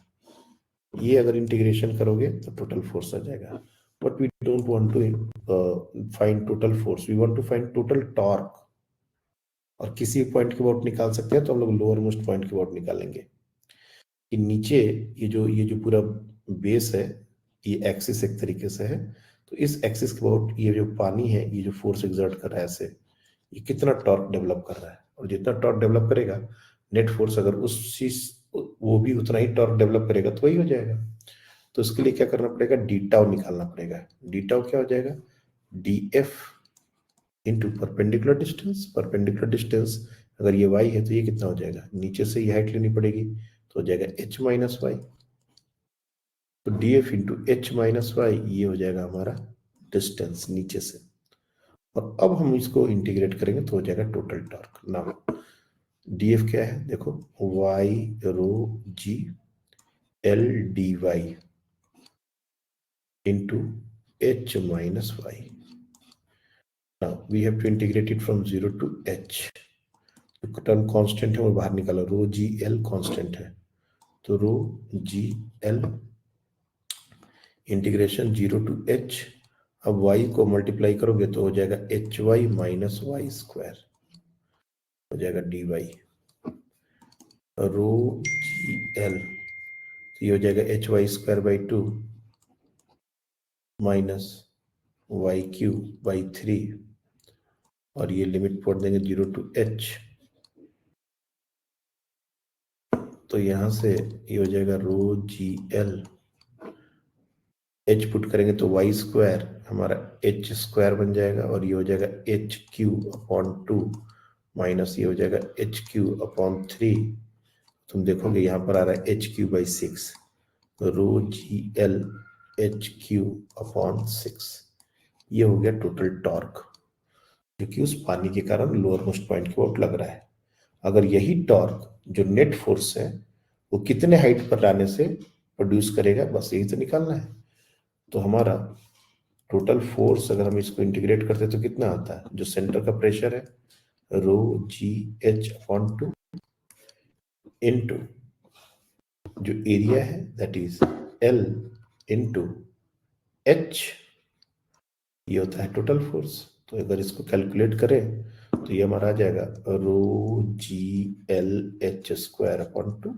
ये अगर इंटीग्रेशन करोगे तो टोटल फोर्स आ जाएगा। But we don't want to find total force, we want to find total torque. और किसी पॉइंट के अबाउट निकाल सकते हैं, तो हम लोग लोअर मोस्ट पॉइंट के अबाउट निकालेंगे। कि नीचे ये जो पूरा बेस है, ये एक्सिस एक तरीके से है। तो इस एक्सिस के अबाउट ये जो पानी है, ये जो फोर्स एक्सर्ट कर रहा है ऐसे, ये कितना टॉर्क डेवलप कर रहा है। और जितना टॉर्क डेवलप करेगा, नेट फोर्स अगर उस चीज वो भी उतना ही टॉर्क डेवलप करेगा तो वही हो जाएगा। तो इसके लिए क्या करना पड़ेगा, डी टाउ निकालना पड़ेगा। डी टाउ क्या हो जाएगा, D F into perpendicular distance. Perpendicular distance अगर ये y है तो ये कितना हो जाएगा, नीचे से ये हाइट लेनी पड़ेगी तो हो जाएगा h माइनस वाई। तो df into H minus Y ये हो जाएगा हमारा डिस्टेंस नीचे से। और अब हम इसको इंटीग्रेट करेंगे तो हो जाएगा टोटल टॉर्क। नाउ df क्या है, देखो y row g l dy into h minus y. Now we have to integrate it from 0 to h. तो टर्म कांस्टेंट है वो बाहर निकालो, रो जी एल कांस्टेंट है, तो rho ji l integration 0 to h। अब y को मल्टीप्लाई करोगे तो हो जाएगा h y minus y square, हो जाएगा डी वाई रो जी एल। तो ये हो जाएगा h y square by 2 minus y cube by 3, और ये लिमिट पढ़ देंगे 0 टू h। तो यहां से ये हो जाएगा rho G L, h put करेंगे तो वाई स्क्वायर हमारा एच स्क्वायर बन जाएगा, और ये हो जाएगा एच क्यू अपॉन 2 माइनस ये हो जाएगा एच क्यू अपॉन 3। तुम देखोगे यहाँ पर आ रहा है H Q by 6, rho G L H Q upon 6। ये हो गया टोटल टॉर्क जो कि उस पानी के कारण लोअर मोस्ट पॉइंट के आउट लग रहा है। अगर यही टॉर्क जो नेट फोर्स है वो कितने हाइट पर लाने से प्रोड्यूस करेगा, बस यही तो निकालना है। तो हमारा टोटल फोर्स अगर हम इसको इंटीग्रेट करते तो कितना आता है, जो सेंटर का प्रेशर है रो जी एच अपॉन 2 इनटू जो एरिया है that is L into H, ये होता है टोटल फोर्स। तो अगर इसको कैलकुलेट करें तो ये हमारा आ जाएगा rho G L h square upon 2।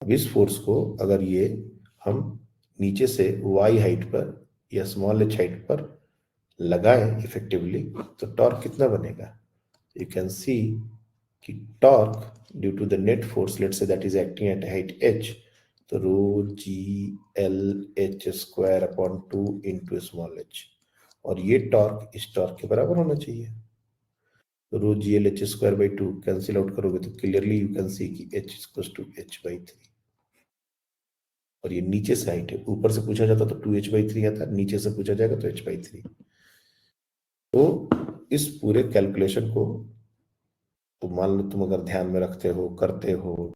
अब इस फोर्स को अगर ये हम नीचे से y हाइट पर या स्मॉल h हाइट पर लगाएं इफेक्टिवली तो टॉर्क कितना बनेगा, यू कैन सी कि torque due to the net force let's say that is acting at height h, तो rho G L h square upon 2 into small h, और ये torque इस टॉर्क के बराबर होना चाहिए। तो rho G L h square by 2 cancel out करोगे तो क्लियरली यू कैन सी कि h equals to h by 3, और ये नीचे से हाइट है, ऊपर से पूछा जाता तो 2h/3 आता, नीचे से पूछा जाएगा तो h/3। तो इस पूरे कैलकुलेशन को तो मान लो तुम अगर ध्यान में रखते हो करते हो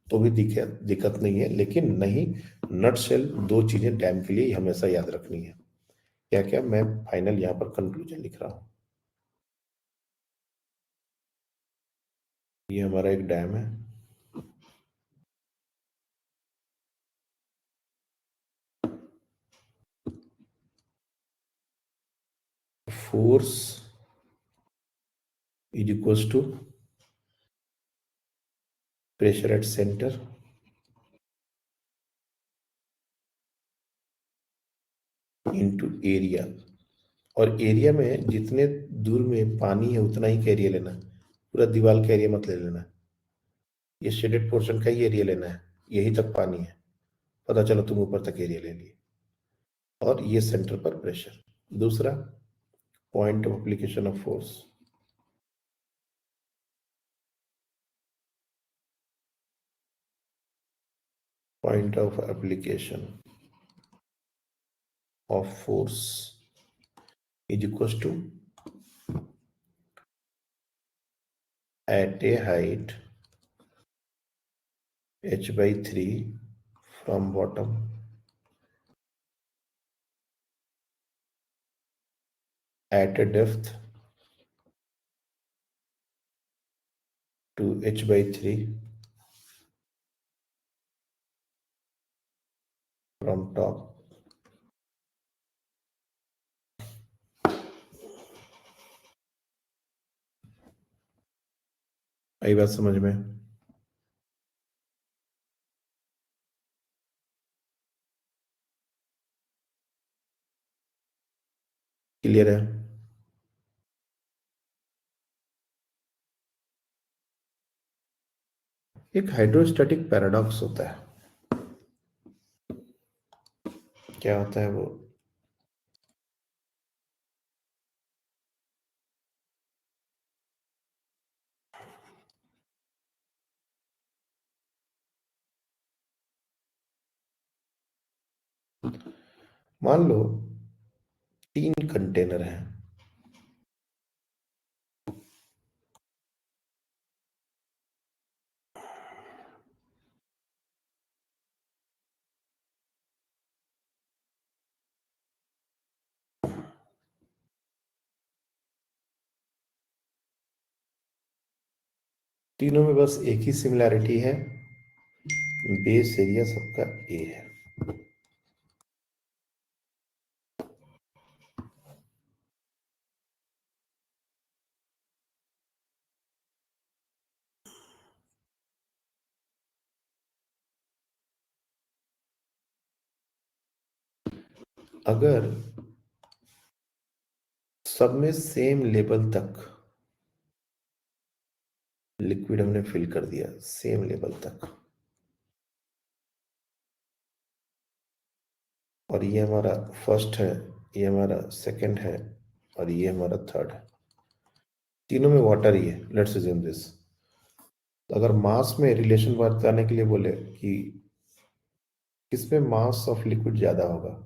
तो भी दिक्कत नहीं है, लेकिन नहीं नटशेल दो चीजें डैम के लिए हमेशा याद रखनी है। क्या क्या, मैं फाइनल यहाँ पर कंक्लूजन लिख रहा हूं। ये हमारा एक डैम है, force is equals to pressure at centre into area, और एरिया में जितने दूर में पानी है उतना ही का एरिया लेना, पूरा दीवार का एरिया मत ले लेना, ये शेडेड पोर्शन का ही एरिया लेना है, यही तक पानी है, पता चलो तुम ऊपर तक एरिया ले लिए, और ये सेंटर पर प्रेशर। दूसरा point of application of force, point of application of force is equals to at a height h/3 from bottom at a depth to h/3 from top आई बात समझ में? क्लियर है? एक हाइड्रोस्टैटिक पैराडॉक्स होता है, क्या होता है वो, मान लो 3 कंटेनर हैं, तीनों में बस एक ही सिमिलैरिटी है, बेस एरिया सबका ए है। अगर सब में सेम लेवल तक लिक्विड हमने फिल कर दिया, सेम लेवल तक, और ये हमारा फर्स्ट है, ये हमारा सेकंड है, और ये हमारा थर्ड है, तीनों में वाटर ही है, लेट्स अज्यूम दिस। अगर मास में रिलेशन बताने के लिए बोले कि किसमें मास ऑफ लिक्विड ज्यादा होगा,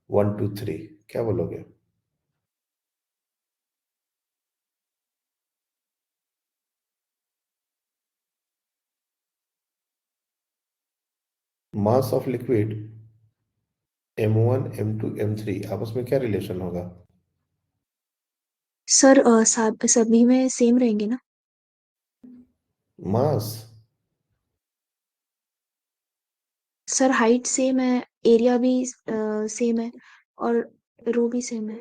1 2 3, क्या बोलोगे? Mass of liquid M1 M2 M3 आपस में क्या रिलेशन होगा? सर सभी में सेम रहेंगे ना? मास सर हाइट सेम है, एरिया भी सेम है, और रो भी सेम है।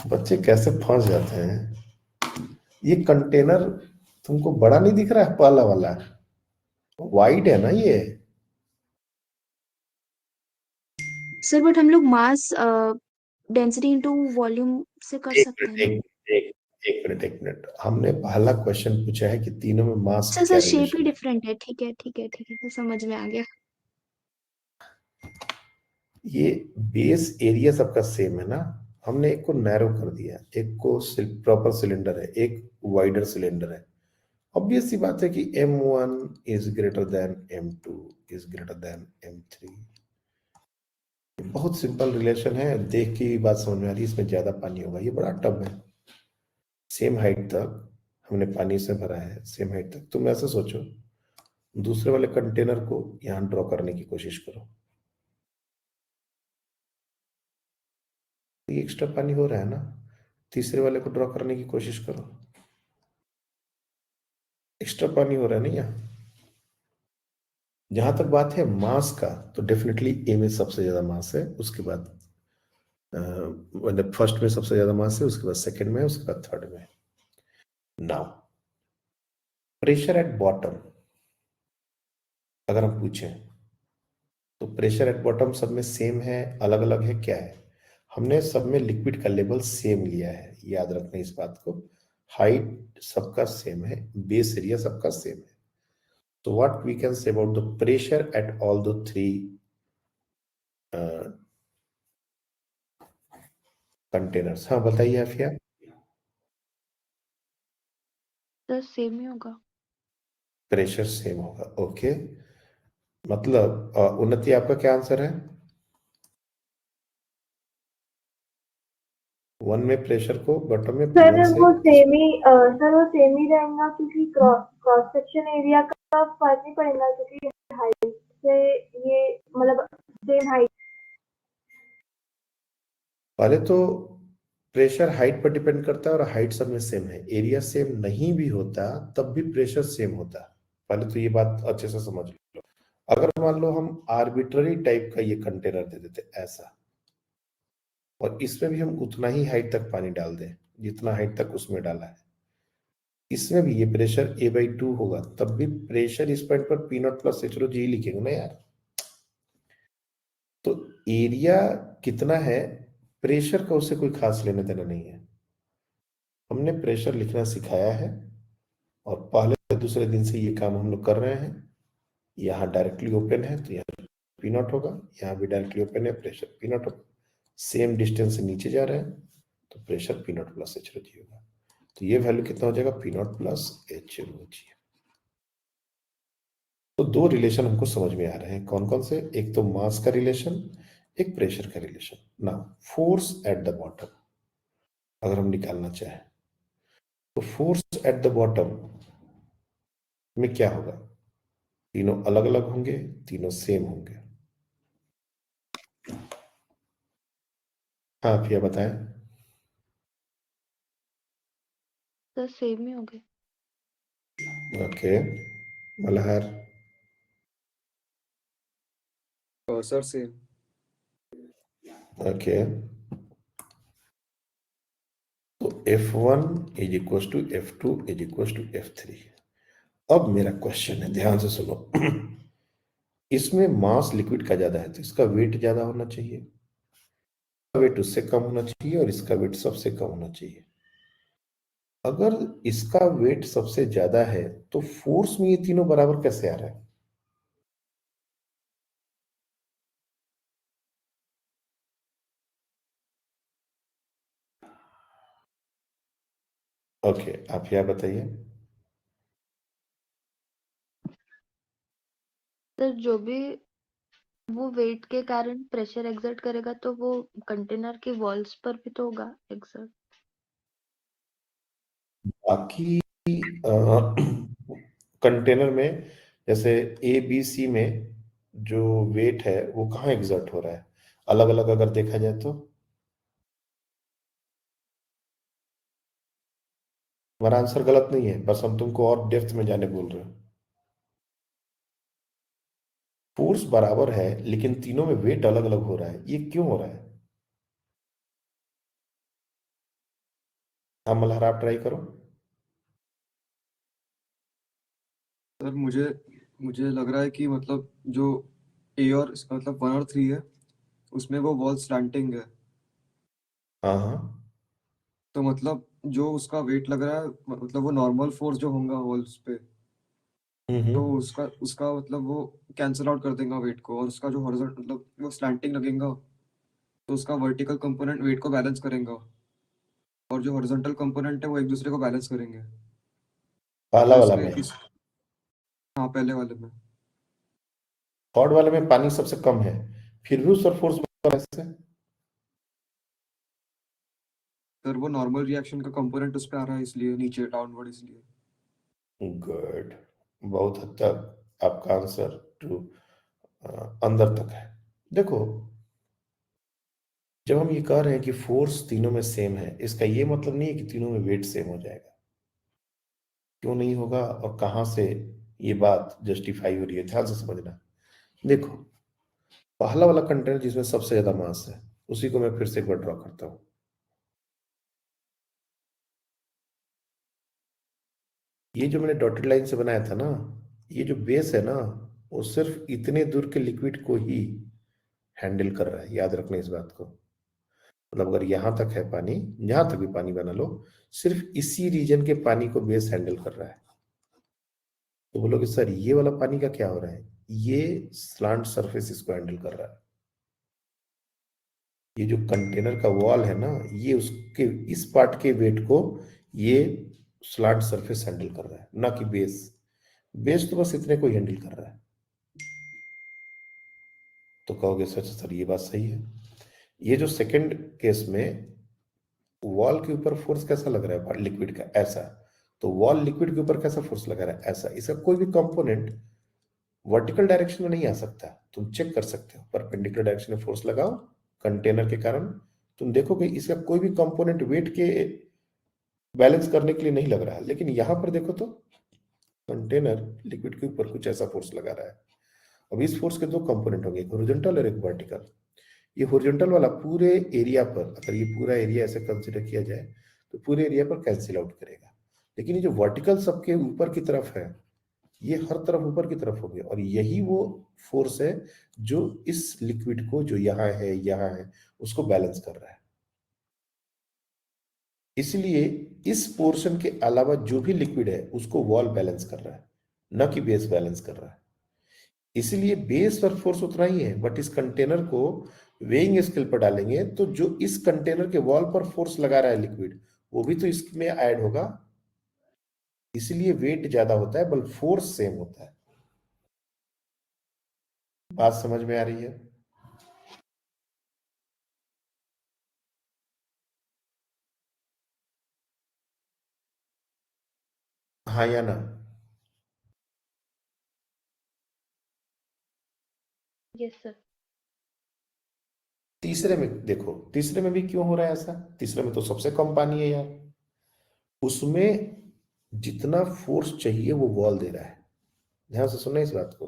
बच्चे कैसे फंस जाते हैं। ये कंटेनर तुमको बड़ा नहीं दिख रहा है? पहला वाला वाइड है ना ये। सर बट हम लोग मास डेंसिटी इनटू वॉल्यूम से कर एक सकते मिनट हैं ना? एक मिनट, हमने पहला क्वेश्चन पूछा है कि तीनों में मास सर की क्या सर शेप ही रिलेशन है। डिफरेंट है। ठीक है ठीक है ठीक है, तो समझ में आ गया। ये बेस एरिया सबका सेम है ना, हमने एक को नैरो कर दिया, एक को प्रॉपर सिलेंडर है, एक वाइडर सिलेंडर है। ऑब्वियस सी बात है कि M1 is greater than M2 is greater than M3। बहुत सिंपल रिलेशन है, देख के ही बात समझ में आ रही है, इसमें ज्यादा पानी होगा। ये बड़ा टब है, सेम हाइट तक हमने पानी से भरा है, सेम हाइट तक। तुम ऐसे सोचो, दूसरे वाले कंटेनर को यहां ड्रॉ करने की कोशिश करो, ये एक्स्ट्रा पानी हो रहा है ना। तीसरे वाले को ड्रॉ करने की कोशिश करो, एक्स्ट्रा पानी हो रहा है ना यहाँ। जहां तक बात है मास का, तो डेफिनेटली ए में सबसे ज्यादा मास है, उसके बाद मतलब फर्स्ट में सबसे ज्यादा मास है, उसके बाद सेकंड में है, उसके बाद थर्ड में। नाउ प्रेशर एट बॉटम अगर हम पूछें, तो प्रेशर एट बॉटम सब में सेम है, अलग अलग है, क्या है? हमने सब में लिक्विड का लेवल सेम लिया है, याद रखना इस बात को। हाइट सबका सेम है, बेस एरिया सबका सेम है। तो what we can say about the pressure at all the 3 containers? हाँ बताइए आफिया। तो सेम ही होगा। प्रेशर सेम होगा, ओके। मतलब उन्नति आपका क्या आंसर है? 1 में प्रेशर को, बॉटम में सर P1 से। वो सेम ही सर वो सेम ही रहेगा, क्योंकि क्रॉस सेक्शन एरिया का फर्क नहीं पड़ेगा, क्योंकि हाइट से ये मतलब सेम हाइट। पहले तो प्रेशर हाइट पर डिपेंड करता है, और हाइट सब में सेम है। एरिया सेम नहीं भी होता तब भी प्रेशर सेम होता। पहले तो ये बात अच्छे से समझ लो। अगर मान लो हम आर्बिट्ररी टाइप का ये कंटेनर दे देते ऐसा, और इसमें भी हम उतना ही हाइट तक पानी डाल दें जितना हाइट तक उसमें डाला है, इसमें भी ये प्रेशर A/2 होगा, तब भी प्रेशर इस पॉइंट पर P0 प्लस H0 जी लिखेंगे ना यार। तो एरिया कितना है, प्रेशर का उससे कोई खास लेना देना नहीं है। हमने प्रेशर लिखना सिखाया है, और पहले दूसरे दिन से ये काम हम लोग कर रहे हैं। यहाँ डायरेक्टली ओपन है तो यहाँ P0 होगा, यहाँ भी डायरेक्टली ओपन है, प्रेशर P0 होगा। सेम डिस्टेंस से नीचे जा रहे हैं तो प्रेशर P0 प्लस H0 जी होगा। तो ये वैल्यू कितना हो जाएगा? P0 प्लस H0 जी। तो दो रिलेशन हमको समझ में आ रहे हैं, कौन कौन से? एक तो मास का रिलेशन, एक प्रेशर का रिलेशन। ना फोर्स एट द बॉटम अगर हम निकालना चाहें तो फोर्स एट द बॉटम में क्या होगा? तीनों अलग अलग होंगे, तीनों सेम होंगे। हाँ फिर बताएं। सर सेम ही हो गए। Okay Malhar. Sir same. Okay तो F1 is equal to F2 is equal to F3। अब मेरा क्वेश्चन है, ध्यान से सुनो। इसमें मास लिक्विड का ज्यादा है तो इसका वेट ज्यादा होना चाहिए, वेट उससे कम होना चाहिए और इसका वेट सबसे कम होना चाहिए। अगर इसका वेट सबसे ज्यादा है तो फोर्स में ये तीनों बराबर कैसे आ रहा है? ओके आप क्या बताइए। सर जो भी वो वेट के कारण प्रेशर एक्सर्ट करेगा तो वो कंटेनर की वॉल्स पर भी तो होगा एक्सर्ट। बाकी कंटेनर में जैसे ए बी सी में जो वेट है वो कहाँ एग्जर्ट हो रहा है अलग अलग अगर देखा जाए तो? हमारा आंसर गलत नहीं है, बस हम तुमको और डेप्थ में जाने बोल रहे हैं। फोर्स बराबर है लेकिन तीनों में वेट अलग अलग हो रहा है, ये क्यों हो रहा है? हाँ मल्हार आप ट्राई करो। सर मुझे मुझे लग रहा है कि मतलब जो ए और मतलब 1 और 3 है उसमें वो वॉल स्लैंटिंग है। हाँ हाँ तो मतलब जो उसका वेट लग रहा है मतलब वो नॉर्मल फोर्स जो होगा वॉल्स पे तो हम्म। उसका उसका मतलब वो कैंसिल आउट कर देगा वेट को और उसका जो हॉरिजॉन्टल मतलब वो स्लैंटिंग लगेगा तो उसका वर्टिकल कंपोनेंट वेट को बैलेंस करेगा और जो हॉरिजॉन्टल कंपोनेंट है वो एक दूसरे को बैलेंस करेंगे। पहला तो वाला इसलिए में, इस हाँ पहले वाले में थर्ड वाले में पानी सबसे कम है, फिर भी उस पर फोर्स कैसे? सर वो नॉर्मल रिएक्शन का कंपोनेंट उस पे आ रहा है इसलिए नीचे डाउनवर्ड इसलिए। गुड, बहुत हद तक आपका आंसर टू अंदर तक है। देखो जब हम ये कह रहे हैं कि फोर्स तीनों में सेम है, इसका ये मतलब नहीं है कि तीनों में वेट सेम हो जाएगा। क्यों नहीं होगा और कहां से ये बात जस्टिफाई हो रही है, ध्यान से समझना। देखो पहला वाला कंटेनर जिसमें सबसे ज्यादा मास है उसी को मैं फिर से एक बार ड्रॉ करता हूं। ये जो मैंने डॉटेड लाइन से बनाया था ना, ये जो बेस है ना वो सिर्फ इतने दूर के लिक्विड को ही हैंडल कर रहा है, याद रखना इस बात को। मतलब अगर यहां तक है पानी, जहां तक भी पानी बना लो, सिर्फ इसी रीजन के पानी को बेस हैंडल कर रहा है। तो बोलोगे सर ये वाला पानी का क्या हो रहा है? ये स्लांट सरफेस इसको हैंडल कर रहा है। ये जो कंटेनर का वॉल है ना, ये उसके इस पार्ट के वेट को ये स्लांट सरफेस हैंडल कर रहा है, ना कि बेस। बेस तो बस इतने को ही हैंडल कर रहा है। तो कहोगे सर सर ये बात सही है। ये जो सेकंड केस में वॉल के ऊपर फोर्स कैसा लग रहा है लिक्विड का, ऐसा। तो वॉल लिक्विड के ऊपर कैसा फोर्स लगा रहा है, ऐसा। इसका कोई भी कंपोनेंट वर्टिकल डायरेक्शन में नहीं आ सकता। तुम चेक कर सकते हो, परपेंडिकुलर डायरेक्शन में फोर्स लगाओ कंटेनर के कारण, तुम देखोगे इसका कोई भी कंपोनेंट वेट के बैलेंस करने के लिए नहीं लग रहा है। लेकिन यहां पर देखो तो कंटेनर लिक्विड के ऊपर कुछ ऐसा फोर्स लगा रहा है। अब इस फोर्स के दो कंपोनेंट होंगे, एक हॉरिजॉन्टल और एक वर्टिकल। ये हॉरिजॉन्टल वाला पूरे एरिया पर, अगर ये पूरा एरिया ऐसे कंसीडर किया जाए तो पूरे एरिया पर कैंसिल आउट करेगा। लेकिन ये जो वर्टिकल सबके ऊपर की तरफ है, ये हर तरफ ऊपर की तरफ होगी और यही वो फोर्स है जो इस लिक्विड को जो यहाँ है उसको बैलेंस कर रहा है। इसलिए इस पोर्शन के अलावा जो भी लिक्विड है उसको वॉल बैलेंस कर रहा है, न कि बेस बैलेंस कर रहा है। इसलिए बेस पर फोर्स उतना ही है, बट इस कंटेनर को वेइंग स्केल पर डालेंगे तो जो इस कंटेनर के वॉल पर फोर्स लगा रहा है लिक्विड, वो भी तो इसमें ऐड होगा। इसलिए वेट ज्यादा होता है बल फोर्स सेम होता है। बात समझ में आ रही है? हाँ या ना? Yes sir. तीसरे में देखो, तीसरे में भी क्यों हो रहा है ऐसा? तीसरे में तो सबसे कम पानी है यार, उसमें जितना फोर्स चाहिए वो वॉल दे रहा है। ध्यान से सुनना इस बात को,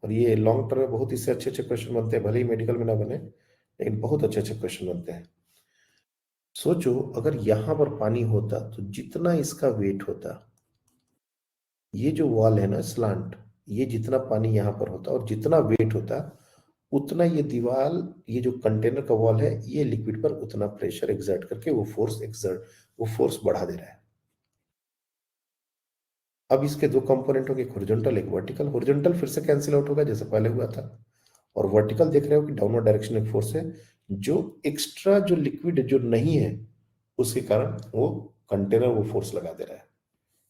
और ये लॉन्ग टर्म में बहुत इससे अच्छे अच्छे क्वेश्चन बनते हैं, भले ही मेडिकल में ना बने लेकिन बहुत अच्छे अच्छे क्वेश्चन बनते हैं। सोचो अगर यहां पर पानी होता तो जितना इसका वेट होता, ये जो वॉल है ना स्लांट, ये जितना पानी यहां पर होता और जितना वेट होता, उतना ये दीवार, ये जो कंटेनर का वॉल है, ये लिक्विड पर उतना प्रेशर एक्सर्ट करके वो फोर्स बढ़ा दे रहा है। अब इसके दो कंपोनेंट होंगे, एक हॉरिजॉन्टल एक वर्टिकल। हॉरिजॉन्टल फिर से कैंसिल आउट होगा जैसे पहले हुआ था, और वर्टिकल देख रहे हो कि डाउनवर्ड डायरेक्शन में फोर्स है, जो एक्स्ट्रा जो लिक्विड जो नहीं है उसके कारण वो कंटेनर वो फोर्स लगा दे रहा है,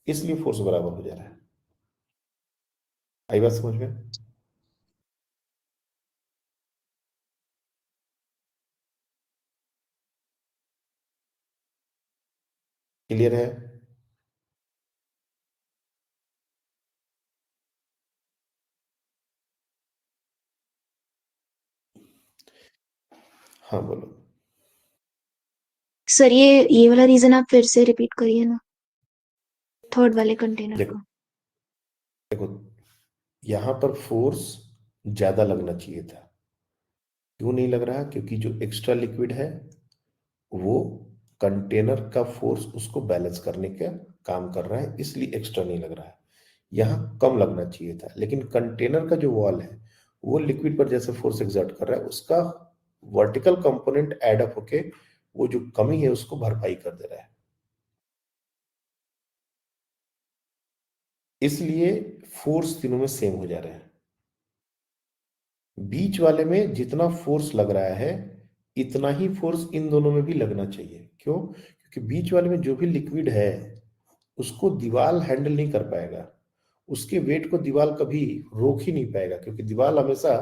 इसलिए फोर्स बराबर हो जा रहा है। आई बात समझ में? क्लियर है? हाँ बोलो। सर ये वाला रीजन आप फिर से रिपीट करिए ना, थर्ड वाले कंटेनर देखो का। देखो, यहां पर फोर्स ज्यादा लगना चाहिए था, क्यों नहीं लग रहा? क्योंकि जो एक्स्ट्रा लिक्विड है वो कंटेनर का फोर्स उसको बैलेंस करने का काम कर रहा है, इसलिए एक्स्ट्रा नहीं लग रहा है। यहाँ कम लगना चाहिए था, लेकिन कंटेनर का जो वॉल है वो लिक्विड पर जैसे फोर्स एक्सर्ट कर रहा है, उसका वर्टिकल कंपोनेंट एड अप होके वो जो कमी है उसको भरपाई कर दे रहा है, इसलिए फोर्स तीनों में सेम हो जा रहे हैं। बीच वाले में जितना फोर्स लग रहा है इतना ही फोर्स इन दोनों में भी लगना चाहिए। क्यों? क्योंकि बीच वाले में जो भी लिक्विड है उसको दीवार हैंडल नहीं कर पाएगा, उसके वेट को दीवार कभी रोक ही नहीं पाएगा, क्योंकि दीवार हमेशा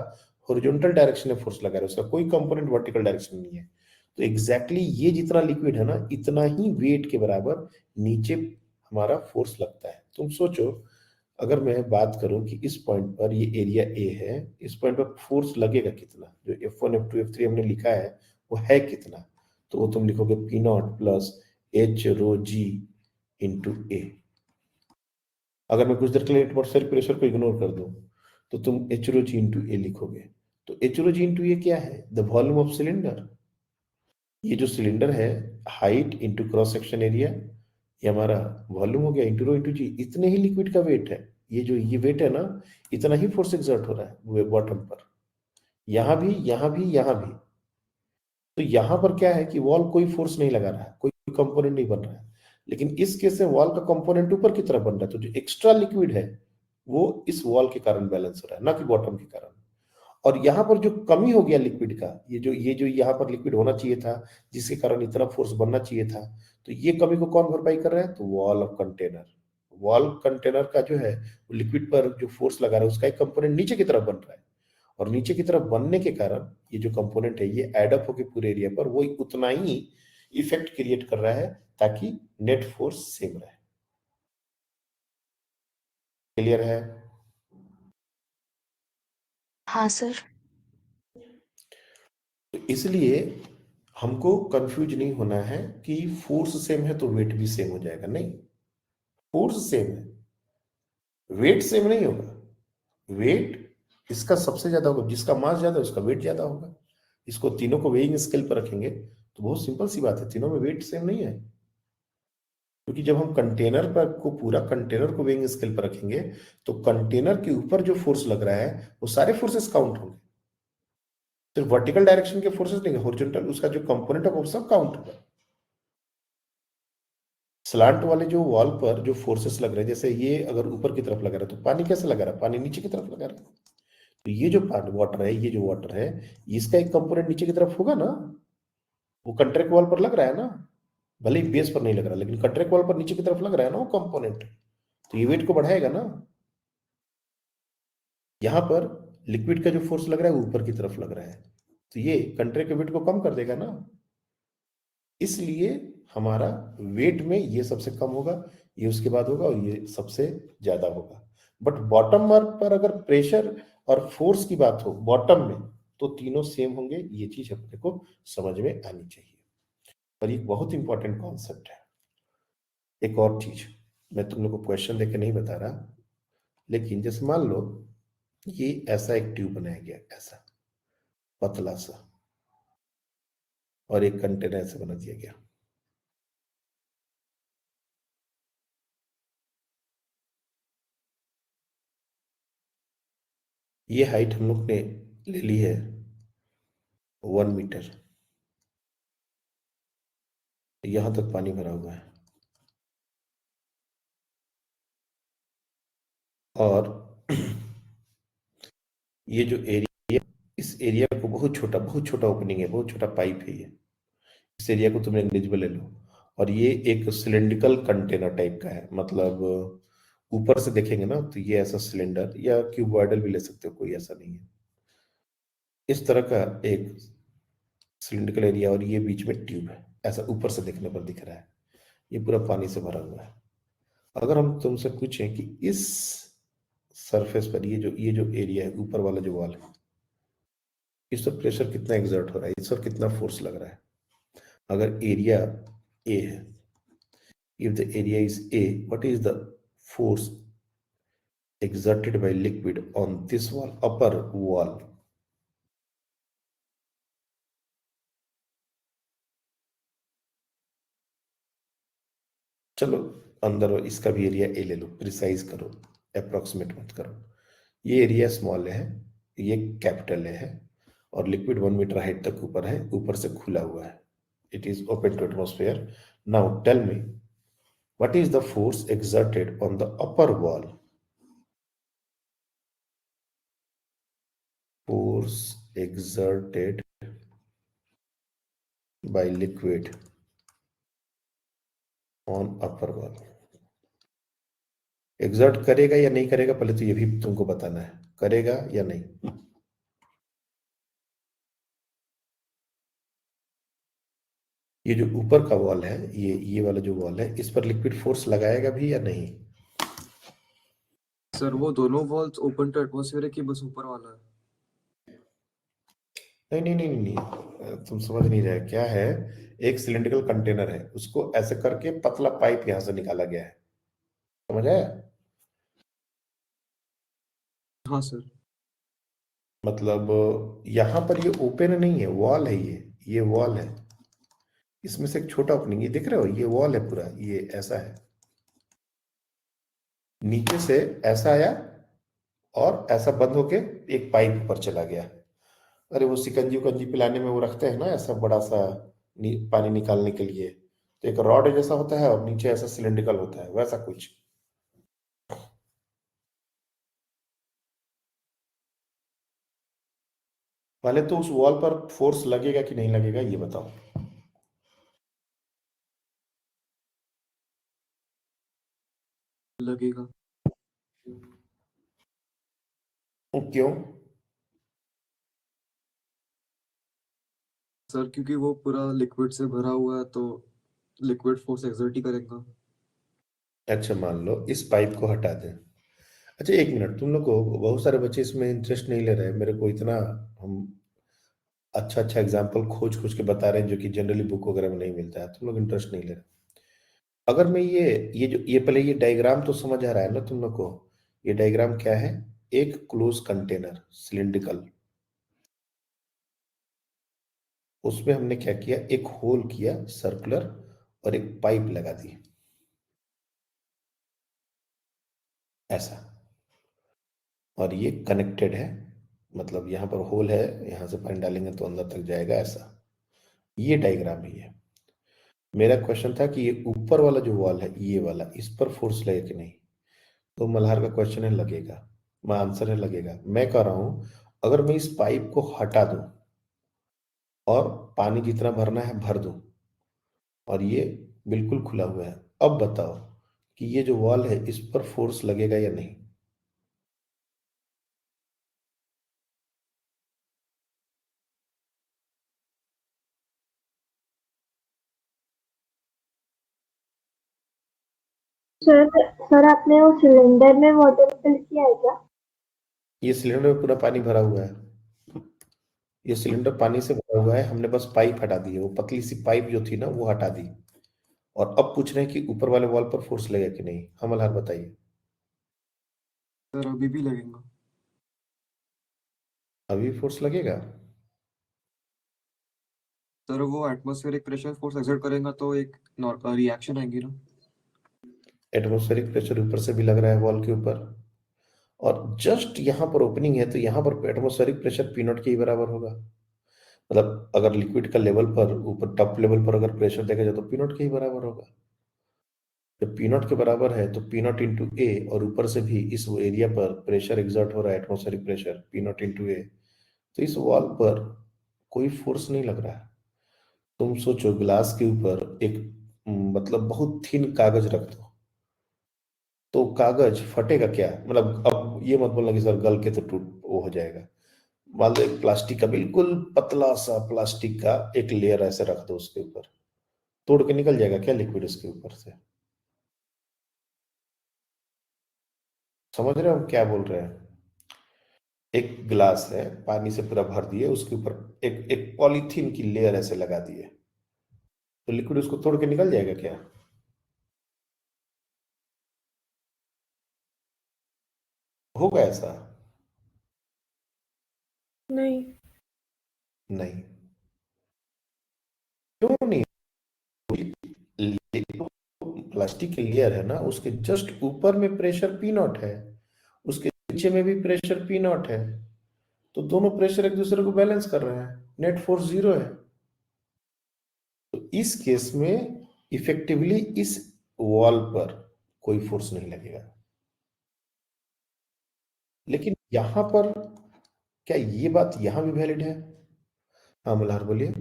हॉरिजॉन्टल डायरेक्शन में फोर्स लगा रहा है, उसका कोई कंपोनेंट वर्टिकल डायरेक्शन नहीं है। तो एग्जैक्टली ये जितना लिक्विड है ना, इतना ही वेट के बराबर नीचे हमारा फोर्स लगता है। तुम सोचो अगर मैं बात करूं कि इस पॉइंट पर ये एरिया ए है, इस पॉइंट पर फोर्स लगेगा कितना, जो F1 F2 F3 हमने लिखा है वो है कितना, तो वो तुम लिखोगे P0 प्लस H रो G इंटू ए। अगर मैं कुछ देर के लिए एटमॉस्फेरिक प्रेशर को इग्नोर कर दूं तो तुम H रो G इंटू ए लिखोगे। तो H रो G इंटू ए क्या है? The volume of cylinder. ये जो सिलेंडर है, height into cross section area, ये हमारा वॉल्यूम हो गया, इंटू रो इंटू जी। इतने ही लिक्विड का वेट है, ये जो ये वेट है ना, इतना ही फोर्स एक्सर्ट हो रहा है बॉटम पर, यहां भी यहां भी यहां भी। तो यहां पर क्या है कि वॉल कोई फोर्स नहीं लगा रहा है, कोई कंपोनेंट नहीं बन रहा है, लेकिन इस केस में वॉल का कंपोनेंट ऊपर की तरफ बन रहा है, तो जो एक्स्ट्रा लिक्विड है वो इस वॉल के कारण बैलेंस हो रहा है, ना कि बॉटम के कारण। और यहां पर जो कमी हो गया लिक्विड का, ये जो यहाँ पर लिक्विड होना चाहिए था जिसके कारण इतना फोर्स बनना चाहिए था, तो ये कमी को कौन भरपाई कर रहा है? तो wall of container. Wall container का जो है वो लिक्विड पर जो फोर्स लगा रहा है उसका एक कंपोनेंट नीचे की तरफ बन रहा है, और नीचे की तरफ बनने के कारण ये जो कंपोनेंट है ये एड अप होकर पूरे एरिया पर वो उतना ही इफेक्ट क्रिएट कर रहा है, ताकि नेट फोर्स सेम रहे। क्लियर है? हाँ सर। तो इसलिए हमको कंफ्यूज नहीं होना है कि फोर्स सेम है तो वेट भी सेम हो जाएगा, नहीं। फोर्स सेम है, वेट सेम नहीं होगा। वेट इसका सबसे ज्यादा होगा, जिसका मास ज्यादा है उसका वेट ज्यादा होगा। इसको तीनों को वेइंग स्केल पर रखेंगे तो बहुत सिंपल सी बात है, तीनों में वेट सेम नहीं है, क्योंकि जब हम कंटेनर पर को पूरा कंटेनर को वेइंग स्केल पर रखेंगे तो कंटेनर के ऊपर जो फोर्स लग रहा है वो सारे फोर्सेस काउंट होंगे, सिर्फ वर्टिकल डायरेक्शन के फोर्सेस नहीं, हॉरिजॉन्टल उसका जो कंपोनेंट है वो सब काउंट होगा। स्लांट वाले जो वॉल पर जो फोर्सेस लग रहे हैं, जैसे ये अगर ऊपर की तरफ लगा रहा है तो पानी कैसे लगा रहा है? पानी नीचे की तरफ लगा रहा है। तो ये जो वाटर है, ये जो वाटर है, इसका एक कंपोनेंट नीचे की तरफ होगा ना, वो कंट्रैक्ट वॉल पर लग रहा है ना, भले ही बेस पर नहीं लग रहा, लेकिन कंट्रैक्ट वॉल पर नीचे की तरफ लग रहा है ना वो कंपोनेंट, तो ये वेट को बढ़ाएगा ना। यहां पर लिक्विड का जो फोर्स लग रहा है वो ऊपर की तरफ लग रहा है, तो ये कंट्रेक्टिविटी को कम कर देगा ना, इसलिए हमारा वेट में ये सबसे कम होगा, ये उसके बाद होगा और ये सबसे ज्यादा होगा। बट बॉटम मार्क पर अगर प्रेशर और फोर्स की बात हो बॉटम में, तो तीनों सेम होंगे, ये चीज अपने को समझ में आनी चाहिए। और ये बहुत इंपॉर्टेंट कॉन्सेप्ट है। एक और चीज मैं तुम लोग को क्वेश्चन देके नहीं बता रहा, लेकिन जैसे मान लो ये ऐसा एक ट्यूब बनाया गया, ऐसा पतला सा, और एक कंटेनर ऐसे बना दिया गया। ये हाइट हम लोग ने ले ली है 1 मीटर, यहां तक पानी भरा हुआ है, और ये जो एरिया, इस एरिया को बहुत छोटा ओपनिंग है, बहुत छोटा पाइप है ये, इस एरिया को तुम नेग्लिजिबल ले लो, और ये एक सिलेंड्रिकल कंटेनर टाइप का है, मतलब ऊपर से देखेंगे ना तो ये ऐसा सिलेंडर या क्यूबॉइडल भी ले सकते हो, कोई ऐसा नहीं है, इस तरह का एक सिलेंड्रिकल एरिया, और ये बीच में ट्यूब है, ऐसा ऊपर से देखने पर दिख रहा है, ये पूरा पानी से भरा हुआ है। अगर हम तुमसे पूछें कि इस सरफेस पर ये जो एरिया है, ऊपर वाला जो वॉल है, इस पर प्रेशर कितना एग्जर्ट हो रहा है, इस पर कितना फोर्स लग रहा है, अगर एरिया ए है, if the area is A, what is the force exerted by liquid on this wall, upper wall? चलो अंदर इसका भी एरिया ए ले लो, प्रिसाइज करो, अप्रोक्सीमेट मत करो। ये एरिया स्मॉल है, ये कैपिटल है, और लिक्विड 1 मीटर हाइट तक ऊपर है, ऊपर से खुला हुआ है, it is open to atmosphere. Now tell me what is the force exerted on the upper wall? Force exerted by liquid on upper wall. exert करेगा या नहीं करेगा, पहले तो ये भी तुमको बताना है, करेगा या नहीं। ये जो ऊपर का वॉल है, ये वाला जो वॉल है, इस पर लिक्विड फोर्स लगाएगा भी या नहीं? सर वो दोनों वॉल्स ओपन टू एटमॉस्फेयर है कि बस ऊपर वाला है? नहीं, तुम समझ नहीं रहे क्या है। एक सिलेंड्रिकल कंटेनर है, उसको ऐसे करके पतला पाइप यहां से निकाला गया है, समझ आया? हाँ सर। मतलब यहां पर ये ओपन नहीं है, वॉल है, ये वॉल है, इसमें से एक छोटा ओपनिंग, ये दिख रहे हो, ये वॉल है पूरा, ये ऐसा है, नीचे से ऐसा आया और ऐसा बंद होके एक पाइप ऊपर चला गया। अरे वो सिकंजी पिलाने में वो रखते हैं ना, ऐसा बड़ा सा पानी निकालने के लिए, तो एक रॉड जैसा होता है और नीचे ऐसा सिलेंड्रिकल होता है, वैसा कुछ। पहले तो उस वॉल पर फोर्स लगेगा कि नहीं लगेगा ये बताओ। लगेगा। क्यों? सर क्योंकि वो पूरा लिक्विड से भरा हुआ है, तो लिक्विड फोर्स एक्सर्ट ही करेगा। अच्छा मान लो इस पाइप को हटा दें। अच्छा एक मिनट, तुम लोग को बहुत सारे बच्चे इसमें इंटरेस्ट नहीं ले रहे, मेरे को इतना हम अच्छा एग्जाम्पल खोज के बता रहे हैं जो कि जनरली बुक वगैरह में नहीं मिलता है, तुम लोग इंटरेस्ट नहीं ले रहे। अगर मैं ये पहले ये डायग्राम तो समझ आ रहा है ना तुम लोग को? ये डायग्राम क्या है? एक क्लोज कंटेनर सिलिंड्रिकल, उसमें हमने क्या किया, एक होल किया सर्कुलर और एक पाइप लगा दी ऐसा, और ये कनेक्टेड है, मतलब यहां पर होल है, यहां से पानी डालेंगे तो अंदर तक जाएगा, ऐसा ये डायग्राम है। ये मेरा क्वेश्चन था कि ये ऊपर वाला जो वॉल है, ये वाला, इस पर फोर्स लगेगा कि नहीं? तो मल्हार का क्वेश्चन है लगेगा, मैं आंसर है लगेगा। मैं कह रहा हूं अगर मैं इस पाइप को हटा दूं और पानी जितना भरना है भर दूं, और ये बिल्कुल खुला हुआ है, अब बताओ कि ये जो वॉल है इस पर फोर्स लगेगा या नहीं? सर आपने वो सिलेंडर में वाटर फिल किया है क्या? ये सिलेंडर में पूरा पानी भरा हुआ है, ये सिलेंडर पानी से भरा हुआ है, हमने बस पाइप हटा दी है, वो पतली सी पाइप जो थी ना वो हटा दी। और अब पूछ रहे हैं कि ऊपर वाले वॉल पर फोर्स लगेगा कि नहीं। हाँ मल्हार बताइए। सर अभी भी लगेगा। अभी फोर्स लगेगा? सर वो एटमॉस्फेरिक प्रेशर फोर्स एक्सर्ट करेगा तो एक रिएक्शन आएगी ना। एटमॉस्फेरिक प्रेशर ऊपर से भी लग रहा है वॉल के ऊपर, और जस्ट यहाँ पर ओपनिंग है तो यहाँ पर एटमॉस्फेरिक प्रेशर पी नॉट के ही बराबर होगा। मतलब अगर लिक्विड का लेवल पर ऊपर टॉप लेवल पर अगर प्रेशर देखा जाए तो पी नॉट के ही बराबर होगा। जब पी नॉट के बराबर है तो पी नॉट इंटू ए, और ऊपर से भी इस एरिया पर प्रेशर एग्जर्ट हो रहा है, atmospheric pressure p naught into a, तो इस वॉल पर कोई फोर्स नहीं लग रहा है। तुम सोचो ग्लास के ऊपर एक मतलब बहुत थिन कागज रख दो तो कागज फटेगा क्या? मतलब अब ये मत बोलना कि सर गल के तो टूट वो हो जाएगा। मान लो एक प्लास्टिक का बिल्कुल पतला सा प्लास्टिक का एक लेयर ऐसे रख दो, उसके ऊपर तोड़ के निकल जाएगा क्या लिक्विड उसके ऊपर से? समझ रहे हो हम क्या बोल रहे हैं? एक गिलास है, पानी से पूरा भर दिए, उसके ऊपर एक एक पॉलीथीन की लेयर ऐसे लगा दिए, तो लिक्विड उसको तोड़ के निकल जाएगा क्या? होगा ऐसा? नहीं। नहीं। क्यों नहीं? प्लास्टिक की लेयर है ना, उसके जस्ट ऊपर में प्रेशर पी नॉट है, उसके नीचे में भी प्रेशर पी नॉट है, तो दोनों प्रेशर एक दूसरे को बैलेंस कर रहे हैं, नेट फोर्स जीरो है। तो इस केस में इफेक्टिवली इस वॉल पर कोई फोर्स नहीं लगेगा। लेकिन यहां पर क्या ये बात यहां भी वैलिड है? हाँ मल्हार बोलिए।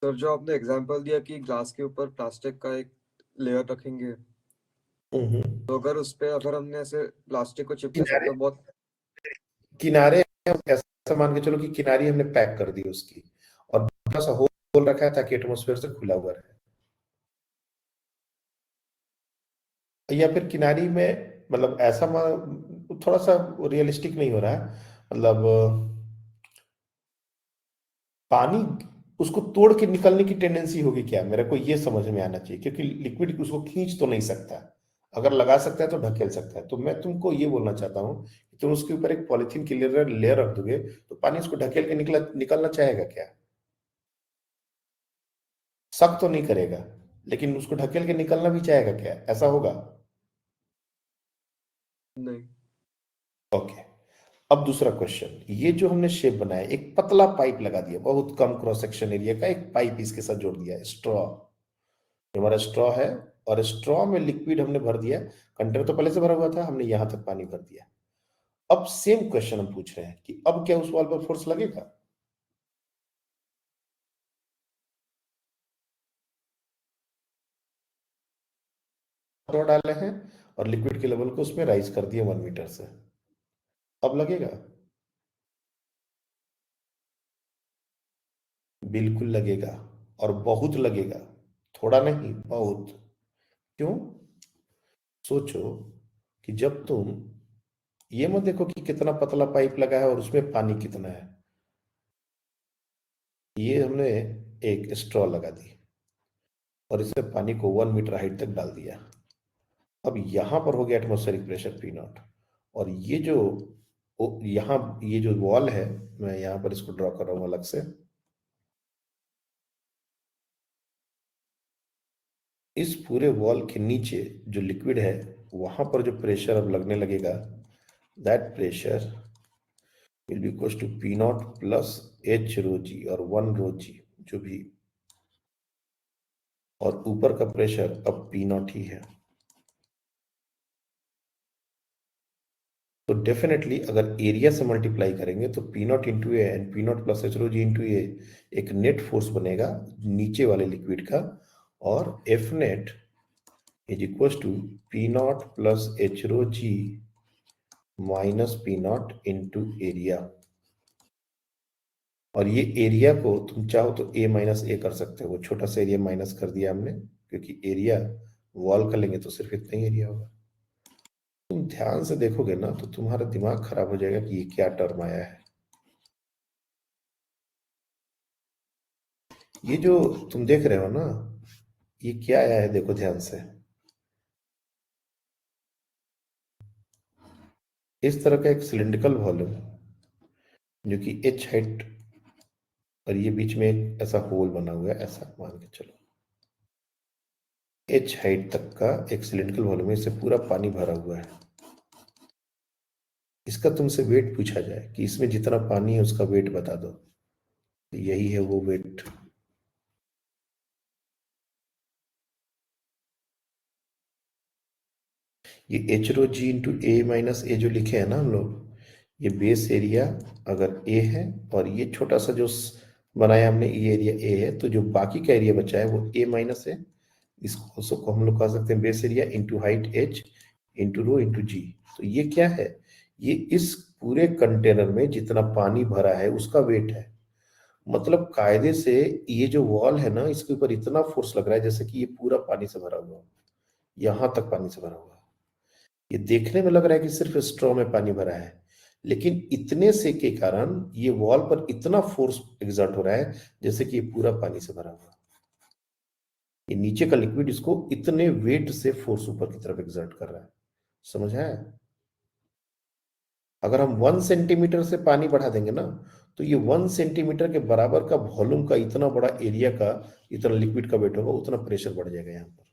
सर जो आपने एग्जांपल दिया कि ग्लास के ऊपर प्लास्टिक का एक लेयर रखेंगे, तो अगर हमने ऐसे प्लास्टिक को चिपके साथ किनारे तो बहुत किनारे ऐसा मान के चलो कि किनारी हमने पैक कर दी उसकी, और थोड़ा सा होल रखा है ताकि एटमॉस्फेयर से खुला हुआ रहे, या फिर किनारी में मतलब ऐसा थोड़ा सा रियलिस्टिक नहीं हो रहा है। मतलब पानी उसको तोड़ के निकलने की टेंडेंसी होगी क्या, मेरे को ये समझ में आना चाहिए, क्योंकि लिक्विड उसको खींच तो नहीं सकता, अगर लगा सकता है तो ढकेल सकता है। तो मैं तुमको ये बोलना चाहता हूँ कि तुम उसके ऊपर एक पॉलिथीन की लेयर रख दोगे तो पानी उसको ढकेल के निकलना चाहेगा क्या? शक तो नहीं करेगा, लेकिन उसको ढकेल के निकलना भी चाहेगा क्या? ऐसा होगा? नहीं। ओके। अब दूसरा क्वेश्चन, ये जो हमने शेप बनाया, एक पतला पाइप लगा दिया, बहुत कम क्रॉस सेक्शन एरिया का एक पाइप इसके साथ जोड़ दिया, स्ट्रॉ, हमारा स्ट्रॉ है, और स्ट्रॉ में लिक्विड हमने भर दिया, कंटेनर तो पहले से भरा हुआ था, हमने यहां तक पानी भर दिया। अब सेम क्वेश्चन हम पूछ रहे हैं कि अब क्या उस वॉल पर फोर्स लगेगा? डाले हैं और लिक्विड के लेवल को उसमें राइज कर दिया 1 मीटर से, अब लगेगा? बिल्कुल लगेगा, और बहुत लगेगा, थोड़ा नहीं बहुत। क्यों? सोचो कि जब तुम ये मत देखो कि कितना पतला पाइप लगा है और उसमें पानी कितना है, ये हमने एक स्ट्रॉ लगा दी और इसमें पानी को 1 मीटर हाइट तक डाल दिया। अब यहां पर हो गया एटमॉस्फेरिक प्रेशर पी नॉट, और ये जो यहाँ ये जो वॉल है, मैं यहां पर इसको ड्रॉ कर रहा हूं अलग से, इस पूरे वॉल के नीचे जो लिक्विड है वहां पर जो प्रेशर अब लगने लगेगा, that pressure will be equal to p not plus H rho g, और 1 रो जी जो भी, और ऊपर का प्रेशर अब पी नॉट ही है। तो डेफिनेटली अगर एरिया से मल्टीप्लाई करेंगे तो p naught into a and p not plus H rho g into a एक नेट फोर्स बनेगा नीचे वाले लिक्विड का, और f net is equal to p not plus H rho g minus p naught into area. और ये area को तुम चाहो तो ए माइनस ए कर सकते हो, छोटा सा एरिया माइनस कर दिया हमने, क्योंकि एरिया वॉल का लेंगे तो सिर्फ इतना ही एरिया होगा। तुम ध्यान से देखोगे ना तो तुम्हारा दिमाग खराब हो जाएगा कि ये क्या टर्म आया है। ये जो तुम देख रहे हो ना, ये क्या आया है, देखो ध्यान से। इस तरह का एक सिलिंड्रिकल वॉल्यूम जो कि h हाइट और ये बीच में एक ऐसा होल बना हुआ है, ऐसा मान के चलो h हाइट तक का एक सिलिंड्रिकल वॉल्यूम है, इससे पूरा पानी भरा हुआ है। इसका तुमसे वेट पूछा जाए कि इसमें जितना पानी है उसका वेट बता दो, तो यही है वो वेट। ये H rho g into a minus ए जो लिखे हैं ना हम लोग, ये बेस एरिया अगर ए है और ये छोटा सा जो बनाया हमने ये एरिया ए है, तो जो बाकी का एरिया बचा है वो ए माइनस है। इसको हम लोग कह सकते हैं base area into height h into rho into g. तो ये क्या है, ये इस पूरे कंटेनर में जितना पानी भरा है उसका वेट है। मतलब कायदे से ये जो वॉल है ना, इसके ऊपर इतना फोर्स लग रहा है जैसे कि ये पूरा पानी से भरा हुआ, यहां तक पानी से भरा हुआ। ये देखने में लग रहा है कि सिर्फ स्ट्रॉ में पानी भरा है, लेकिन इतने से के कारण ये वॉल पर इतना फोर्स एग्जर्ट हो रहा है जैसे कि ये पूरा पानी से भरा हुआ। ये नीचे का लिक्विड इसको इतने वेट से फोर्स ऊपर की तरफ एग्जर्ट कर रहा है। समझ आया? अगर हम 1 सेंटीमीटर से पानी बढ़ा देंगे ना, तो ये 1 सेंटीमीटर के बराबर का वॉल्यूम का इतना बड़ा एरिया का इतना लिक्विड का वेट होगा, उतना प्रेशर बढ़ जाएगा यहाँ पर।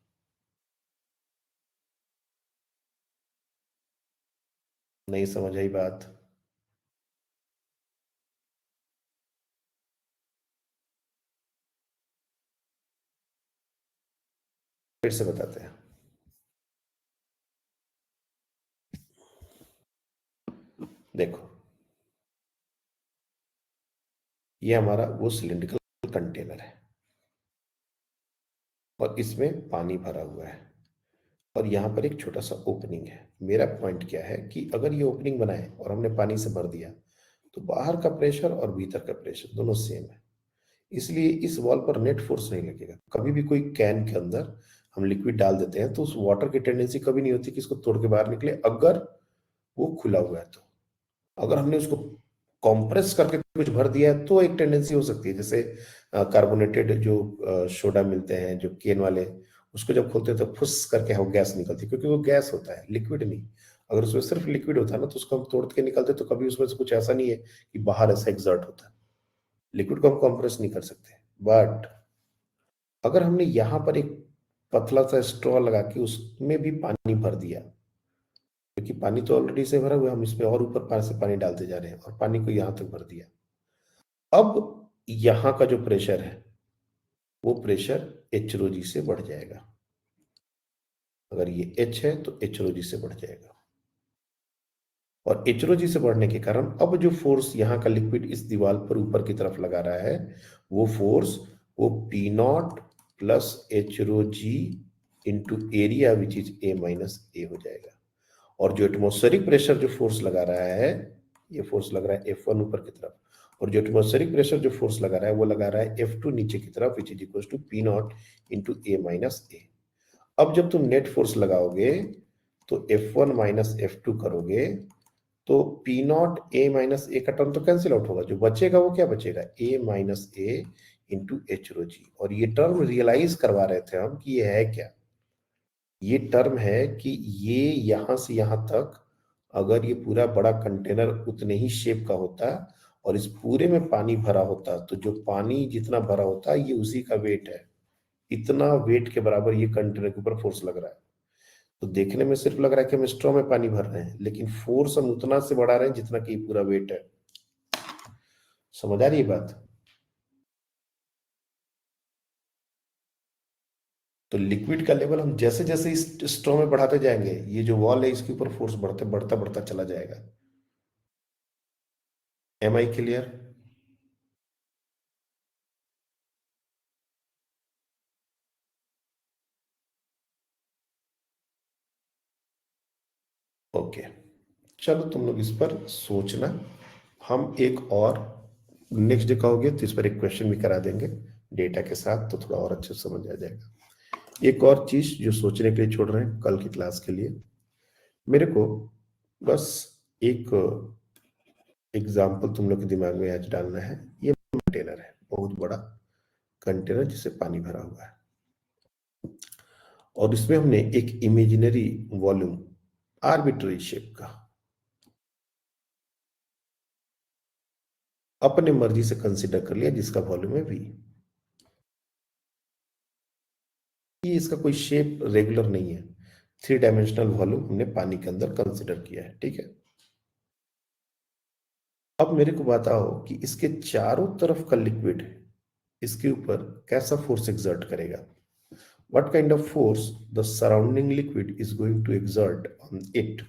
नहीं समझ आई बात? फिर से बताते हैं। देखो, ये हमारा वो सिलिंड्रिकल कंटेनर है और इसमें पानी भरा हुआ है और यहाँ पर एक छोटा सा ओपनिंग है। मेरा पॉइंट क्या है कि अगर ये ओपनिंग बनाए और हमने पानी से भर दिया तो बाहर का प्रेशर और भीतर का प्रेशर दोनों सेम है, इसलिए इस वॉल पर नेट फोर्स नहीं लगेगा। कभी भी कोई कैन के अंदर हम लिक्विड डाल देते हैं तो उस वाटर की टेंडेंसी कभी नहीं होती कि इसको तोड़ के बाहर निकले, अगर वो खुला हुआ है तो। अगर हमने उसको कॉम्प्रेस करके कुछ भर दिया है तो एक टेंडेंसी हो सकती है, जैसे कार्बोनेटेड जो सोडा मिलते हैं जो केन वाले, उसको जब खोलते हैं तो फुस करके वो गैस निकलती है, क्योंकि वो गैस होता है, लिक्विड नहीं। अगर उसमें सिर्फ लिक्विड होता है ना तो उसको हम तोड़ के निकलते तो कभी उसमें से कुछ ऐसा नहीं है कि बाहर ऐसा एग्जर्ट होता है। लिक्विड को हम कॉम्प्रेस नहीं कर सकते। बट अगर हमने यहाँ पर एक पतला सा स्ट्रॉ लगा के उसमें भी पानी भर दिया, क्योंकि पानी तो ऑलरेडी से भरा हुआ है, हम इसमें और ऊपर पानी से पानी डालते जा रहे हैं और पानी को यहां तक भर दिया। अब यहां का जो प्रेशर है वो प्रेशर एच रो जी से बढ़ जाएगा। अगर ये एच है तो एच रो जी से बढ़ जाएगा, और एच रो जी से बढ़ने के कारण अब जो फोर्स यहाँ का लिक्विड इस दीवार पर ऊपर की तरफ लगा रहा है वो फोर्स वो p not plus H rho g into area which is a minus a हो जाएगा। और जो एटमॉस्फेरिक प्रेशर जो फोर्स लगा रहा है, ये फोर्स लग रहा है F1 ऊपर की तरफ, और जो एटमॉस्फेरिक प्रेशर जो फोर्स लगा रहा है वो लगा रहा है F2 नीचे की तरफ, which is equal to p naught into a minus a. अब जब तुम नेट फोर्स लगाओगे तो F1 माइनस F2 करोगे तो पी नॉट ए माइनस ए का टर्म तो कैंसिल आउट होगा, जो बचेगा वो क्या बचेगा, ए माइनस ए इंटू एच रो जी। और ये टर्म रियलाइज करवा रहे थे हम कि ये है क्या, ये टर्म है कि ये यहां से यहां तक अगर ये पूरा बड़ा कंटेनर उतने ही शेप का होता और इस पूरे में पानी भरा होता तो जो पानी जितना भरा होता ये उसी का वेट है। इतना वेट के बराबर ये कंटेनर के ऊपर फोर्स लग रहा है। तो देखने में सिर्फ लग रहा है कि हम स्ट्रॉ में पानी भर रहे हैं, लेकिन फोर्स हम उतना से बढ़ा रहे हैं जितना कि पूरा वेट है। समझ आ रही है बात? तो लिक्विड का लेवल हम जैसे जैसे इस स्ट्रॉ में बढ़ाते जाएंगे, ये जो वॉल है इसके ऊपर फोर्स बढ़ते बढ़ता बढ़ता चला जाएगा। M I clear? ओके, चलो तुम लोग इस पर सोचना। हम एक और नेक्स्ट डे कहोगे तो इस पर एक क्वेश्चन भी करा देंगे डेटा के साथ, तो थोड़ा और अच्छे से समझ आ जाएगा। एक और चीज जो सोचने के लिए छोड़ रहे हैं कल की क्लास के लिए, मेरे को बस एक एग्जाम्पल तुम लोग के दिमाग में आज डालना है। ये कंटेनर है, बहुत बड़ा कंटेनर जिससे पानी भरा हुआ है, और इसमें हमने एक इमेजिनरी वॉल्यूम आर्बिट्ररी शेप का अपने मर्जी से कंसीडर कर लिया, जिसका वॉल्यूम है v। ये इसका कोई शेप रेगुलर नहीं है, 3 डायमेंशनल वॉल्यूम हमने पानी के अंदर कंसीडर किया है, ठीक है। अब मेरे को बताओ कि इसके चारों तरफ का लिक्विड इसके ऊपर कैसा फोर्स एक्सर्ट करेगा। What kind of force the surrounding liquid is going to exert on it?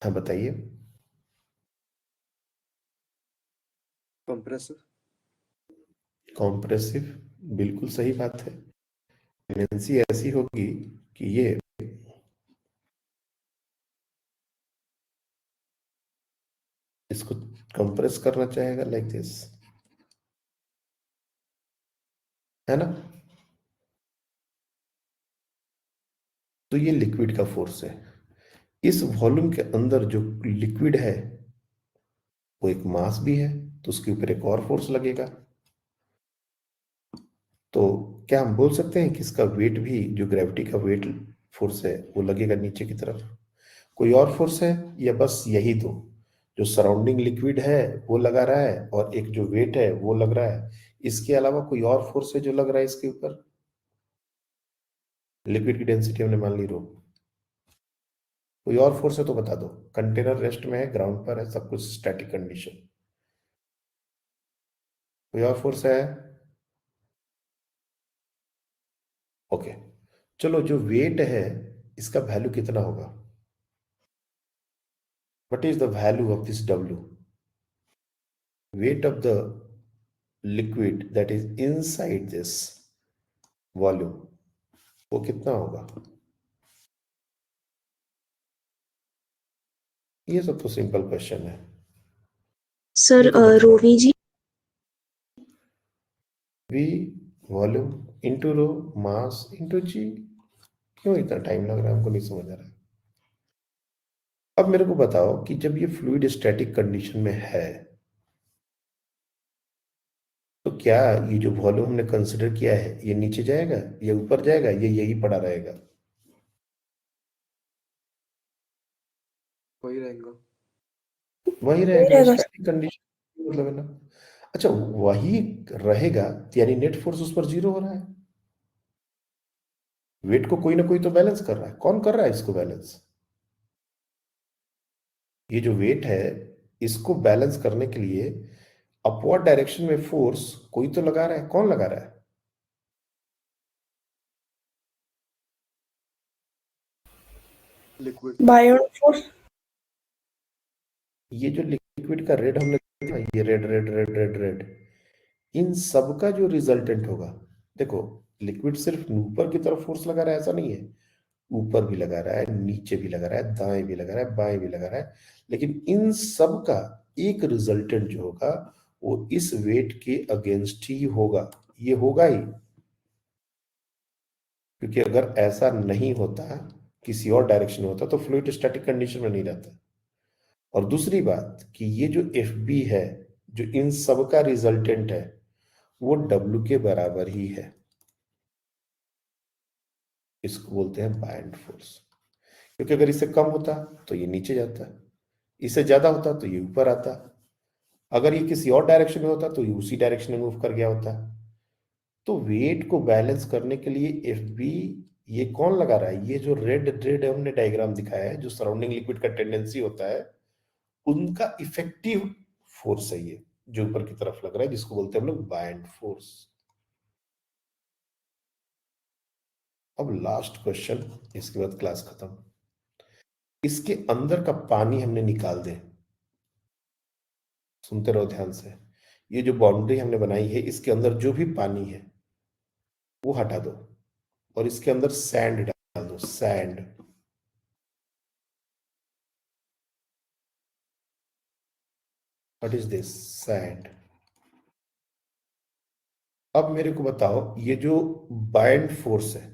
हाँ बताइए। कंप्रेसिव। कॉम्प्रेसिव, बिल्कुल सही बात है। टेंडेंसी ऐसी होगी कि ये इसको कंप्रेस करना चाहेगा, लाइक दिस, है ना। तो ये लिक्विड का फोर्स है। इस वॉल्यूम के अंदर जो लिक्विड है वो एक मास भी है, तो उसके ऊपर एक और फोर्स लगेगा। तो क्या हम बोल सकते हैं कि इसका वेट भी, जो ग्रेविटी का वेट फोर्स है, वो लगेगा नीचे की तरफ? कोई और फोर्स है या बस यही दो? जो सराउंडिंग लिक्विड है वो लगा रहा है, और एक जो वेट है वो लग रहा है। इसके अलावा कोई और फोर्स है जो लग रहा है इसके ऊपर? लिक्विड की डेंसिटी हमने मान ली रो। कोई और फोर्स है तो बता दो। कंटेनर रेस्ट में है, ग्राउंड पर है, सब कुछ स्टैटिक कंडीशन। कोई और फोर्स है? ओके, चलो, जो वेट है इसका वैल्यू कितना होगा? What is the value of this W? Weight of the liquid that is inside this volume, वो कितना होगा? ये सब तो सिंपल क्वेश्चन है। सर ये तो बताओ। Rho v g. V volume into rho mass into G। क्यों इतना टाइम लग रहा है, हमको नहीं समझ आ रहा है। अब मेरे को बताओ कि जब ये फ्लूइड स्टैटिक कंडीशन में है, तो क्या ये जो वॉल्यूम हमने कंसिडर किया है ये नीचे जाएगा, ये ऊपर जाएगा, ये यही पड़ा रहेगा? वही रहेगा। वही रहेगा, स्टैटिक कंडीशन मतलब है ना। अच्छा, वही रहेगा यानी नेट फोर्स उस पर 0 हो रहा है। वेट को कोई ना कोई तो बैलेंस कर रहा है। कौन कर रहा है इसको बैलेंस? ये जो वेट है इसको बैलेंस करने के लिए अपवर्ड डायरेक्शन में फोर्स कोई तो लगा रहा है। कौन लगा रहा है? लिक्विड। Buoyant force. ये जो लिक्विड का रेड हमने देखा, ये red red red red red, इन सब का जो रिजल्टेंट होगा, देखो, लिक्विड सिर्फ ऊपर की तरफ फोर्स लगा रहा है ऐसा नहीं है। ऊपर भी लगा रहा है, नीचे भी लगा रहा है, दाएं भी लगा रहा है, बाएं भी लगा रहा है, लेकिन इन सब का एक रिजल्टेंट जो होगा वो इस वेट के अगेंस्ट ही होगा। ये होगा ही, क्योंकि अगर ऐसा नहीं होता, किसी और डायरेक्शन में होता, तो फ्लूइड स्टैटिक कंडीशन में नहीं रहता। और दूसरी बात कि ये जो एफ बी है, जो इन सब का रिजल्टेंट है, वो W के बराबर ही है। इसको बोलते हैं बायंड फोर्स। क्योंकि अगर इससे कम होता तो ये नीचे जाता, इससे ज्यादा होता तो ये ऊपर आता, अगर ये किसी और डायरेक्शन में होता तो ये उसी डायरेक्शन में मूव कर गया होता। तो वेट को बैलेंस करने के लिए एफ बी, ये कौन लगा रहा है? ये जो रेड रेड हमने डायग्राम दिखाया है, जो सराउंडिंग लिक्विड का टेंडेंसी होता है, उनका इफेक्टिव फोर्स है ये, जो ऊपर की तरफ लग रहा है, जिसको बोलते हैं हम लोग बायंड फोर्स। अब लास्ट क्वेश्चन, इसके बाद क्लास खत्म। इसके अंदर का पानी हमने निकाल दे, सुनते रहो ध्यान से। ये जो बाउंड्री हमने बनाई है, इसके अंदर जो भी पानी है वो हटा दो, और इसके अंदर सैंड डाल दो, sand. What is this? Sand. अब मेरे को बताओ, ये जो बाइंड फोर्स है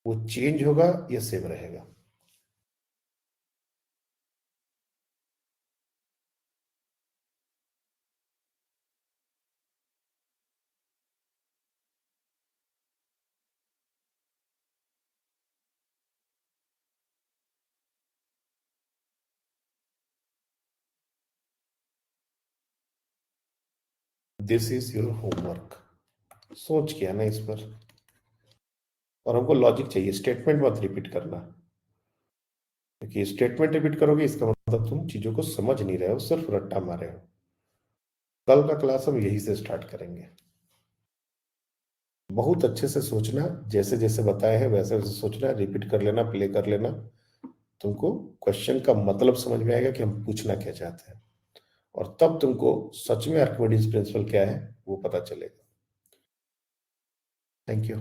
वो चेंज होगा या सेम रहेगा? This is your homework. सोच किया ना इस पर? और हमको लॉजिक चाहिए, स्टेटमेंट मत रिपीट करना, क्योंकि स्टेटमेंट रिपीट करोगे इसका मतलब तुम चीजों को समझ नहीं रहे हो, सिर्फ रट्टा मारे हो। कल का क्लास हम यही से स्टार्ट करेंगे। बहुत अच्छे से सोचना, जैसे जैसे बताए हैं वैसे वैसे सोचना, रिपीट कर लेना, प्ले कर लेना। तुमको क्वेश्चन का मतलब समझ में आएगा कि हम पूछना क्या चाहते हैं, और तब तुमको सच में आर्किमिडीज प्रिंसिपल क्या है वो पता चलेगा। Thank you.